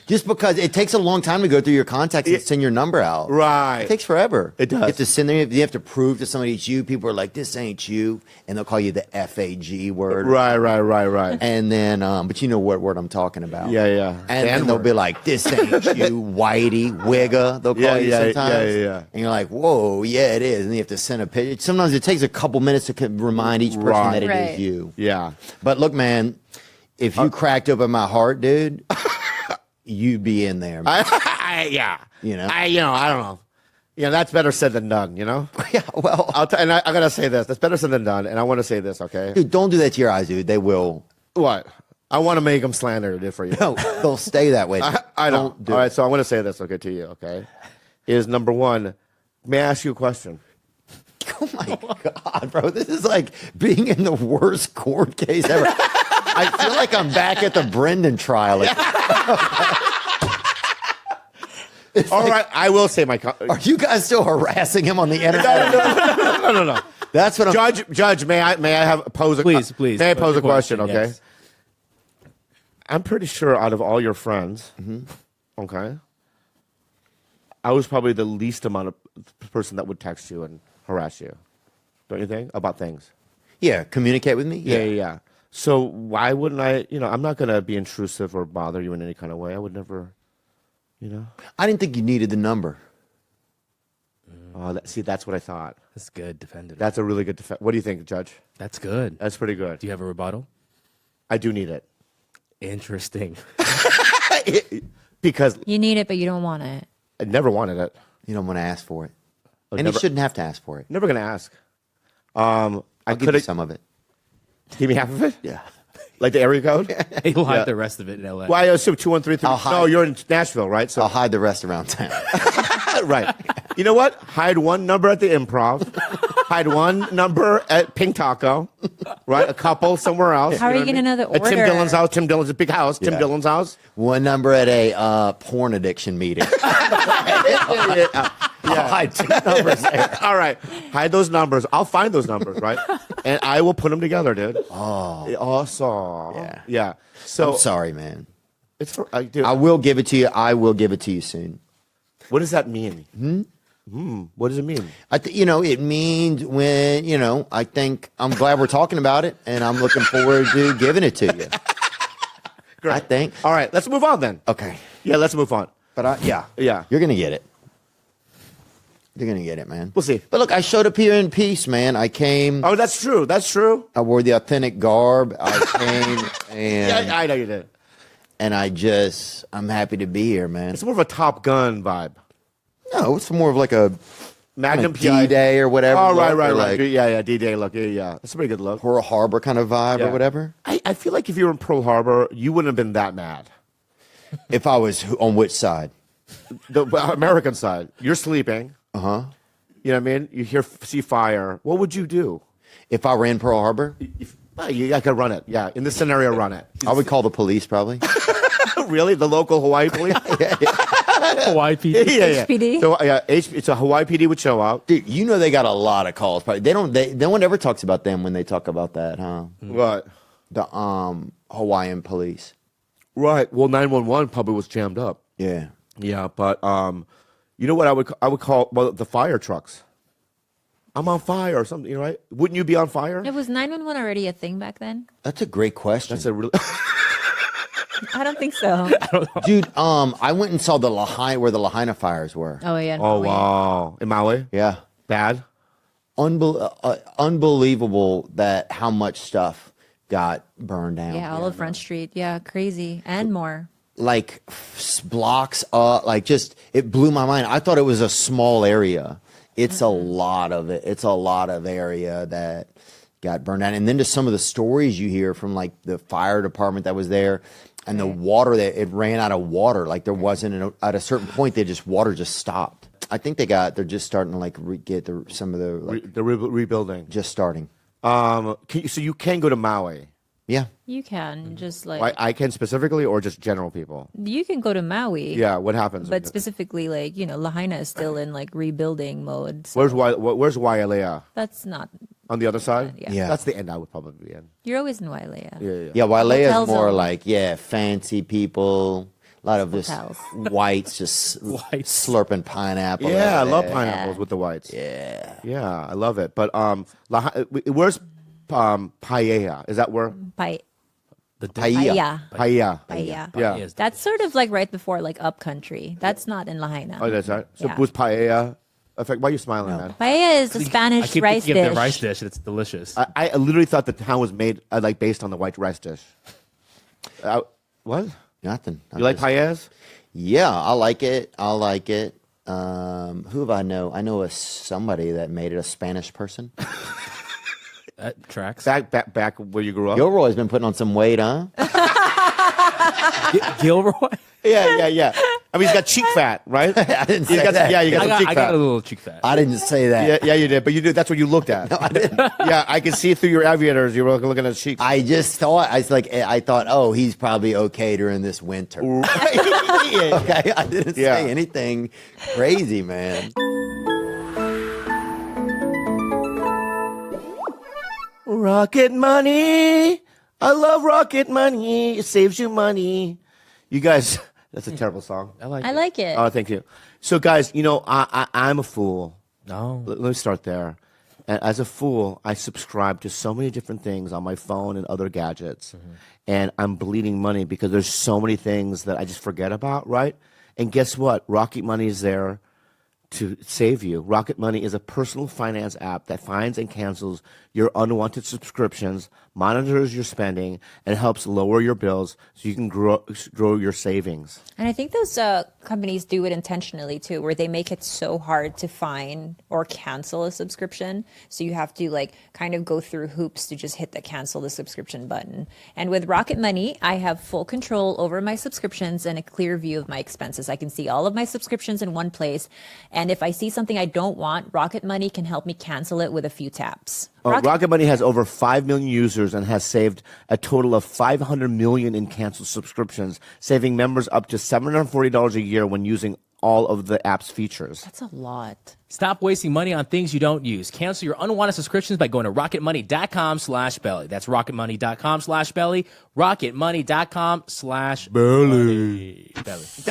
[SPEAKER 14] Just because it takes a long time to go through your contacts and send your number out.
[SPEAKER 3] Right.
[SPEAKER 14] It takes forever.
[SPEAKER 3] It does.
[SPEAKER 14] You have to send them. You have to prove to somebody it's you. People are like, "This ain't you," and they'll call you the FAG word.
[SPEAKER 3] Right.
[SPEAKER 14] And then, but you know what word I'm talking about.
[SPEAKER 3] Yeah.
[SPEAKER 14] And then they'll be like, "This ain't you, Whitey, Wigga." They'll call you sometimes.
[SPEAKER 3] Yeah.
[SPEAKER 14] And you're like, "Whoa, yeah, it is." And you have to send a picture. Sometimes it takes a couple minutes to remind each person that it is you.
[SPEAKER 3] Yeah.
[SPEAKER 14] But look, man, if you cracked open my heart, dude, you'd be in there. Man.
[SPEAKER 3] Yeah.
[SPEAKER 14] You know?
[SPEAKER 3] I don't know. Yeah, that's better said than done, you know?
[SPEAKER 14] Yeah, well.
[SPEAKER 3] I got to say this. That's better said than done. And I want to say this, okay?
[SPEAKER 14] Dude, don't do that to your eyes, dude. They will.
[SPEAKER 3] What? I want to make them slandered for you.
[SPEAKER 14] No, they'll stay that way.
[SPEAKER 3] I don't.
[SPEAKER 14] Don't do
[SPEAKER 3] All
[SPEAKER 14] it.
[SPEAKER 3] right, so I want to say this, okay, to you, okay? Is number one, may I ask you a question?
[SPEAKER 14] Oh, my God, bro. This is like being in the worst court case ever. I feel like I'm back at the Brendan trial.
[SPEAKER 3] All right, I will say my...
[SPEAKER 14] Are you guys still harassing him on the internet?
[SPEAKER 3] No.
[SPEAKER 14] That's what I'm...
[SPEAKER 3] Judge, may I pose a...
[SPEAKER 10] Please.
[SPEAKER 3] May I pose a question, okay?
[SPEAKER 10] Yes.
[SPEAKER 3] I'm pretty sure out of all your friends, okay, I was probably the least amount of person that would text you and harass you. Don't you think? About things.
[SPEAKER 14] Yeah, communicate with me?
[SPEAKER 3] Yeah. So why wouldn't I, I'm not going to be intrusive or bother you in any kind of way. I would never,
[SPEAKER 14] I didn't think you needed the number.
[SPEAKER 3] Oh, see, that's what I thought.
[SPEAKER 10] That's good. Defended.
[SPEAKER 3] That's a really good defense. What do you think, Judge?
[SPEAKER 10] That's good.
[SPEAKER 3] That's pretty good.
[SPEAKER 10] Do you have a rebuttal?
[SPEAKER 3] I do need it.
[SPEAKER 10] Interesting.
[SPEAKER 3] Because
[SPEAKER 5] You need it, but you don't want it.
[SPEAKER 3] I never wanted it.
[SPEAKER 14] You don't want to ask for it.
[SPEAKER 3] Oh,
[SPEAKER 14] And
[SPEAKER 3] never-
[SPEAKER 14] you shouldn't have to ask for it.
[SPEAKER 3] Never going to ask.
[SPEAKER 14] I'll give you
[SPEAKER 3] could've-
[SPEAKER 14] some of it.
[SPEAKER 3] Give me half of it?
[SPEAKER 14] Yeah.
[SPEAKER 3] Like the area code?
[SPEAKER 10] He'll hide
[SPEAKER 3] Yeah.
[SPEAKER 10] the rest of it in LA.
[SPEAKER 3] Well, I assume 2133.
[SPEAKER 14] I'll hide.
[SPEAKER 3] No, you're in Nashville, right? So
[SPEAKER 14] I'll hide the rest around town.
[SPEAKER 3] right. You know what? Hide one number at the Improv. Hide one number at Pink Taco. Right? A couple somewhere else.
[SPEAKER 5] How are you
[SPEAKER 3] know what I
[SPEAKER 5] gonna
[SPEAKER 3] mean?
[SPEAKER 5] know the
[SPEAKER 3] At Tim
[SPEAKER 5] order?
[SPEAKER 3] Dillon's house. Tim Dillon's a big house. Tim
[SPEAKER 14] Yeah.
[SPEAKER 3] Dillon's house.
[SPEAKER 14] One number at a porn addiction meeting. I'll hide 2 numbers there.
[SPEAKER 3] All right. Hide those numbers. I'll find those numbers, right? And I will put them together, dude.
[SPEAKER 14] Oh,
[SPEAKER 3] Awesome.
[SPEAKER 14] Yeah.
[SPEAKER 3] Yeah. So
[SPEAKER 14] I'm sorry, man.
[SPEAKER 3] it's for, dude,
[SPEAKER 14] I will give it to you. I will give it to you soon.
[SPEAKER 3] what does that mean? What does it mean?
[SPEAKER 14] It means when, I think I'm glad we're talking about it, and I'm looking forward to giving it to you.
[SPEAKER 3] Great.
[SPEAKER 14] I think.
[SPEAKER 3] All right. Let's move on then.
[SPEAKER 14] Okay.
[SPEAKER 3] Yeah, let's move on.
[SPEAKER 14] But yeah.
[SPEAKER 3] Yeah.
[SPEAKER 14] You're going to get it. You're going to get it, man.
[SPEAKER 3] We'll see.
[SPEAKER 14] But look, I showed up here in peace, man. I came.
[SPEAKER 3] Oh, that's true. That's true.
[SPEAKER 14] I wore the authentic garb. I came and
[SPEAKER 3] Yeah, I know you did.
[SPEAKER 14] and I'm happy to be here, man.
[SPEAKER 3] It's more of a Top Gun vibe.
[SPEAKER 14] No, it's more of like a
[SPEAKER 3] Magnum
[SPEAKER 14] kind of D-Day or whatever.
[SPEAKER 3] Oh, right,
[SPEAKER 14] look,
[SPEAKER 3] right,
[SPEAKER 14] or
[SPEAKER 3] right.
[SPEAKER 14] like
[SPEAKER 3] Yeah, D-Day look. Yeah. That's a pretty good look.
[SPEAKER 14] Pearl Harbor kind of vibe
[SPEAKER 3] Yeah.
[SPEAKER 14] or whatever.
[SPEAKER 3] I feel like if you were in Pearl Harbor, you wouldn't have been that mad.
[SPEAKER 14] If I was on which side?
[SPEAKER 3] The American side. You're sleeping.
[SPEAKER 14] Uh-huh.
[SPEAKER 3] You know what I mean? You see fire. What would you do?
[SPEAKER 14] If I ran Pearl Harbor,
[SPEAKER 3] I could run it. Yeah. In this scenario, run it.
[SPEAKER 14] I would call the police probably.
[SPEAKER 3] Really? The local Hawaii police?
[SPEAKER 10] Hawaii PD.
[SPEAKER 3] Yeah.
[SPEAKER 5] HPD?
[SPEAKER 3] So, it's a Hawaii PD would show up.
[SPEAKER 14] Dude, they got a lot of calls. Probably no one ever talks about them when they talk about that, huh?
[SPEAKER 3] What?
[SPEAKER 14] The Hawaiian police.
[SPEAKER 3] Right. Well, 911 probably was jammed up.
[SPEAKER 14] Yeah.
[SPEAKER 3] Yeah, but you know what I would call the fire trucks. I'm on fire or something, right? Wouldn't you be on fire?
[SPEAKER 5] Was 911 already a thing back then?
[SPEAKER 14] That's a great question.
[SPEAKER 3] That's a really
[SPEAKER 5] I don't think so.
[SPEAKER 14] Dude, I went and saw the where the Lahaina fires were.
[SPEAKER 5] Oh yeah.
[SPEAKER 3] Oh
[SPEAKER 5] Maui.
[SPEAKER 3] wow. In Maui?
[SPEAKER 14] Yeah.
[SPEAKER 3] Bad?
[SPEAKER 14] Unbelievable that how much stuff got burned down.
[SPEAKER 5] Yeah, all of Front Street. Yeah, crazy and more.
[SPEAKER 14] Like blocks like just it blew my mind. I thought it was a small area. It's a lot of it. It's a lot of area that got burned down. And then to some of the stories you hear from like the fire department that was there and the water that it ran out of water. Like there wasn't at a certain point water just stopped. I think they're just starting to like get some of the like,
[SPEAKER 3] rebuilding.
[SPEAKER 14] just starting.
[SPEAKER 3] So you can go to Maui.
[SPEAKER 14] Yeah.
[SPEAKER 5] You can just like
[SPEAKER 3] I can specifically or just general people?
[SPEAKER 5] you can go to Maui.
[SPEAKER 3] Yeah, what happens?
[SPEAKER 5] But specifically, like Lahaina is still in like rebuilding mode. So
[SPEAKER 3] Where's Wailea?
[SPEAKER 5] that's not.
[SPEAKER 3] On the other side?
[SPEAKER 5] Yeah.
[SPEAKER 3] That's the end I would probably be in.
[SPEAKER 5] You're always in Wailea.
[SPEAKER 3] Yeah.
[SPEAKER 14] Wailea
[SPEAKER 5] Hotels
[SPEAKER 14] is more
[SPEAKER 5] only.
[SPEAKER 14] like fancy people. A lot of just
[SPEAKER 5] Hotels.
[SPEAKER 14] whites just slurping pineapple.
[SPEAKER 3] Yeah, I
[SPEAKER 14] over
[SPEAKER 3] love
[SPEAKER 14] there.
[SPEAKER 3] pineapples with the whites.
[SPEAKER 14] Yeah.
[SPEAKER 3] Yeah, I love it. But where's Paella? Is that where?
[SPEAKER 14] Paella.
[SPEAKER 3] Paella.
[SPEAKER 5] Yeah. That's sort of like right before like upcountry. That's not in Lahaina.
[SPEAKER 3] Oh, that's right. So
[SPEAKER 5] Yeah.
[SPEAKER 3] was Paella? In fact, why are you smiling, man?
[SPEAKER 5] Paella is a
[SPEAKER 10] I
[SPEAKER 5] Spanish
[SPEAKER 10] keep
[SPEAKER 5] rice
[SPEAKER 10] thinking of
[SPEAKER 5] dish.
[SPEAKER 10] the rice dish. It's delicious.
[SPEAKER 3] I literally thought the town was made like based on the white rice dish. What?
[SPEAKER 14] Nothing.
[SPEAKER 3] You like paellas?
[SPEAKER 14] Yeah, I like it. Who have I know? I know somebody that made it, a Spanish person.
[SPEAKER 10] That tracks.
[SPEAKER 3] Back where you grew up?
[SPEAKER 14] Gilroy's been putting on some weight, huh?
[SPEAKER 10] Gilroy?
[SPEAKER 3] Yeah. I mean, he's got cheek fat, right?
[SPEAKER 14] I didn't say that.
[SPEAKER 3] Yeah, you got some cheek
[SPEAKER 10] I
[SPEAKER 3] fat.
[SPEAKER 10] got a little cheek fat.
[SPEAKER 14] I didn't say that.
[SPEAKER 3] Yeah, you did. But you did. That's what you looked at.
[SPEAKER 14] No, I didn't.
[SPEAKER 3] Yeah, I could see through your aviators. You were looking at his cheeks.
[SPEAKER 14] I just thought I thought, oh, he's probably okay during this winter. Okay, I didn't say anything crazy, man.
[SPEAKER 3] Rocket money. I love rocket money. It saves you money. You guys, that's a terrible song.
[SPEAKER 5] I like it.
[SPEAKER 3] Oh, thank you. So, guys, I'm a fool.
[SPEAKER 10] No.
[SPEAKER 3] Let me start there. And as a fool, I subscribe to so many different things on my phone and other gadgets. And I'm bleeding money because there's so many things that I just forget about, right? And guess what? Rocket Money is there to save you. Rocket Money is a personal finance app that finds and cancels your unwanted subscriptions, monitors your spending, and helps lower your bills so you can grow your savings.
[SPEAKER 5] And I think those companies do it intentionally too, where they make it so hard to find or cancel a subscription. So you have to like kind of go through hoops to just hit the cancel the subscription button. And with Rocket Money, I have full control over my subscriptions and a clear view of my expenses. I can see all of my subscriptions in one place. And if I see something I don't want, Rocket Money can help me cancel it with a few taps.
[SPEAKER 3] Rocket Money has over 5 million users and has saved a total of $500 million in canceled subscriptions, saving members up to $740 a year when using all of the app's features.
[SPEAKER 5] That's a lot.
[SPEAKER 10] Stop wasting money on things you don't use. Cancel your unwanted subscriptions by going to rocketmoney.com/belly. That's rocketmoney.com/belly. Rocketmoney.com/belly.
[SPEAKER 3] That's a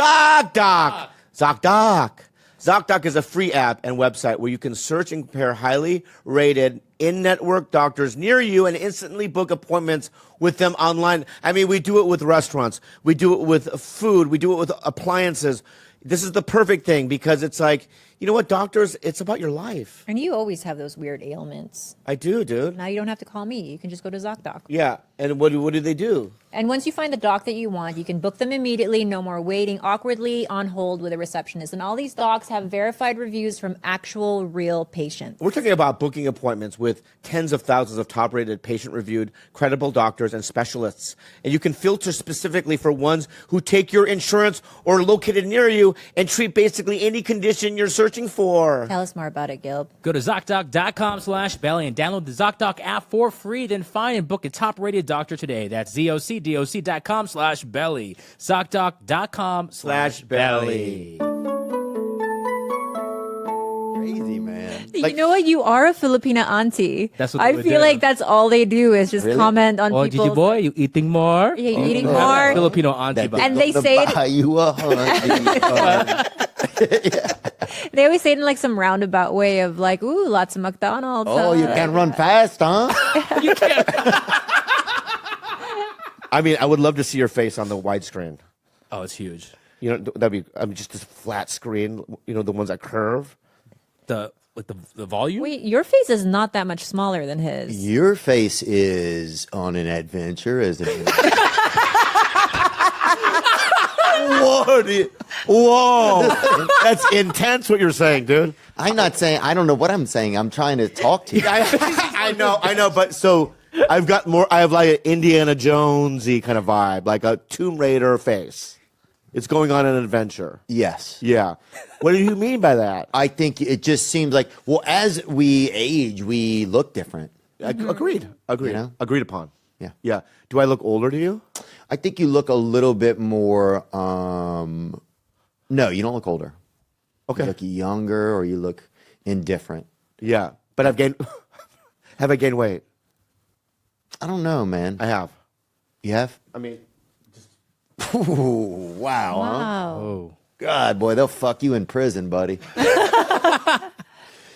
[SPEAKER 3] ZocDoc. ZocDoc. ZocDoc is a free app and website where you can search and compare highly rated in-network doctors near you and instantly book appointments with them online. I mean, we do it with restaurants. We do it with food. We do it with appliances. This is the perfect thing because it's like, you know what, doctors, it's about your life.
[SPEAKER 5] And you always have those weird ailments.
[SPEAKER 3] I do, dude.
[SPEAKER 5] Now you don't have to call me. You can just go to ZocDoc.
[SPEAKER 3] Yeah, and what do they do?
[SPEAKER 5] And once you find the doc that you want, you can book them immediately. No more waiting awkwardly on hold with a receptionist. And all these docs have verified reviews from actual real patients.
[SPEAKER 3] We're talking about booking appointments with tens of thousands of top-rated, patient-reviewed, credible doctors and specialists. And you can filter specifically for ones who take your insurance or are located near you and treat basically any condition you're searching for.
[SPEAKER 5] Tell us more about it, Gilb.
[SPEAKER 10] Go to ZocDoc.com/belly and download the ZocDoc app for free. Then find and book a top-rated doctor today. That's ZocDoc.com/belly. ZocDoc.com/belly.
[SPEAKER 14] Crazy, man.
[SPEAKER 5] You know what? You are a Filipina auntie.
[SPEAKER 10] That's what
[SPEAKER 5] I
[SPEAKER 10] they would
[SPEAKER 5] feel
[SPEAKER 10] do.
[SPEAKER 5] like that's all they do is just
[SPEAKER 14] Really?
[SPEAKER 5] comment on
[SPEAKER 10] Oh,
[SPEAKER 5] people's...
[SPEAKER 10] Gigi boy, you eating more?
[SPEAKER 5] Yeah, you eating more.
[SPEAKER 10] Filipino auntie.
[SPEAKER 5] And they say it-
[SPEAKER 14] you a
[SPEAKER 5] They always say it in like some roundabout way of like, ooh, lots of McDonald's.
[SPEAKER 14] Oh, you can't run fast, huh?
[SPEAKER 10] You can't.
[SPEAKER 3] I mean, I would love to see your face on the widescreen.
[SPEAKER 10] Oh, it's huge.
[SPEAKER 3] You know, that'd be just this flat screen. You know, the ones that curve.
[SPEAKER 10] The volume.
[SPEAKER 5] Wait, your face is not that much smaller than his.
[SPEAKER 14] Your face is on an adventure, isn't it?
[SPEAKER 3] Whoa. That's intense what you're saying, dude.
[SPEAKER 14] I'm not saying, I don't know what I'm saying. I'm trying to talk to you.
[SPEAKER 3] I know. But so I have like an Indiana Jonesy kind of vibe, like a Tomb Raider face. It's going on an adventure.
[SPEAKER 14] Yes.
[SPEAKER 3] Yeah. What do you mean by that?
[SPEAKER 14] I think it just seems like, well, as we age, we look different.
[SPEAKER 3] Agreed.
[SPEAKER 14] You know?
[SPEAKER 3] Agreed upon.
[SPEAKER 14] Yeah.
[SPEAKER 3] Yeah. Do I look older to you?
[SPEAKER 14] I think you look a little bit more, no, you don't look older.
[SPEAKER 3] Okay.
[SPEAKER 14] You look younger or you look indifferent.
[SPEAKER 3] Yeah. But have I gained weight?
[SPEAKER 14] I don't know, man.
[SPEAKER 3] I have.
[SPEAKER 14] You have?
[SPEAKER 3] I mean,
[SPEAKER 14] Ooh, wow. Huh?
[SPEAKER 5] Wow.
[SPEAKER 10] Oh.
[SPEAKER 14] God, boy, they'll fuck you in prison, buddy.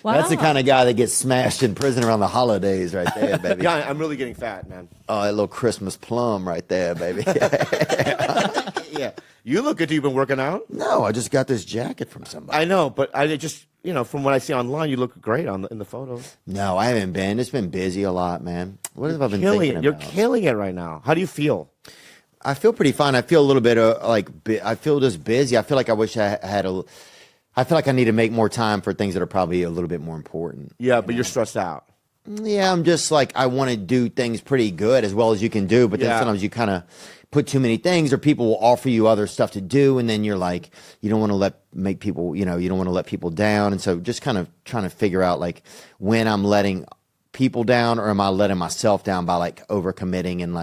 [SPEAKER 5] Wow.
[SPEAKER 14] That's the kind of guy that gets smashed in prison around the holidays right there, baby.
[SPEAKER 3] yeah, I'm really getting fat, man.
[SPEAKER 14] Oh, that little Christmas plum right there, baby.
[SPEAKER 3] Yeah. You look good. You've been working out?
[SPEAKER 14] No, I just got this jacket from somebody.
[SPEAKER 3] I know, but I just, from what I see online, you look great in the photos.
[SPEAKER 14] No, I haven't been. It's been busy a lot, man. What have I been
[SPEAKER 3] Killing
[SPEAKER 14] thinking
[SPEAKER 3] it. You're
[SPEAKER 14] about?
[SPEAKER 3] killing it right now. How do you feel?
[SPEAKER 14] I feel pretty fine. I feel a little bit I feel just busy. I feel like I wish I had I feel like I need to make more time for things that are probably a little bit more important.
[SPEAKER 3] Yeah, but you're stressed out.
[SPEAKER 14] Yeah, I'm just like, I want to do things pretty good as well as you can do, but then sometimes you kind of put too many things or people will offer you other stuff to do and then you're like, you don't want to let people down. And so just kind of trying to figure out like when I'm letting people down or am I letting myself down by like overcommitting and like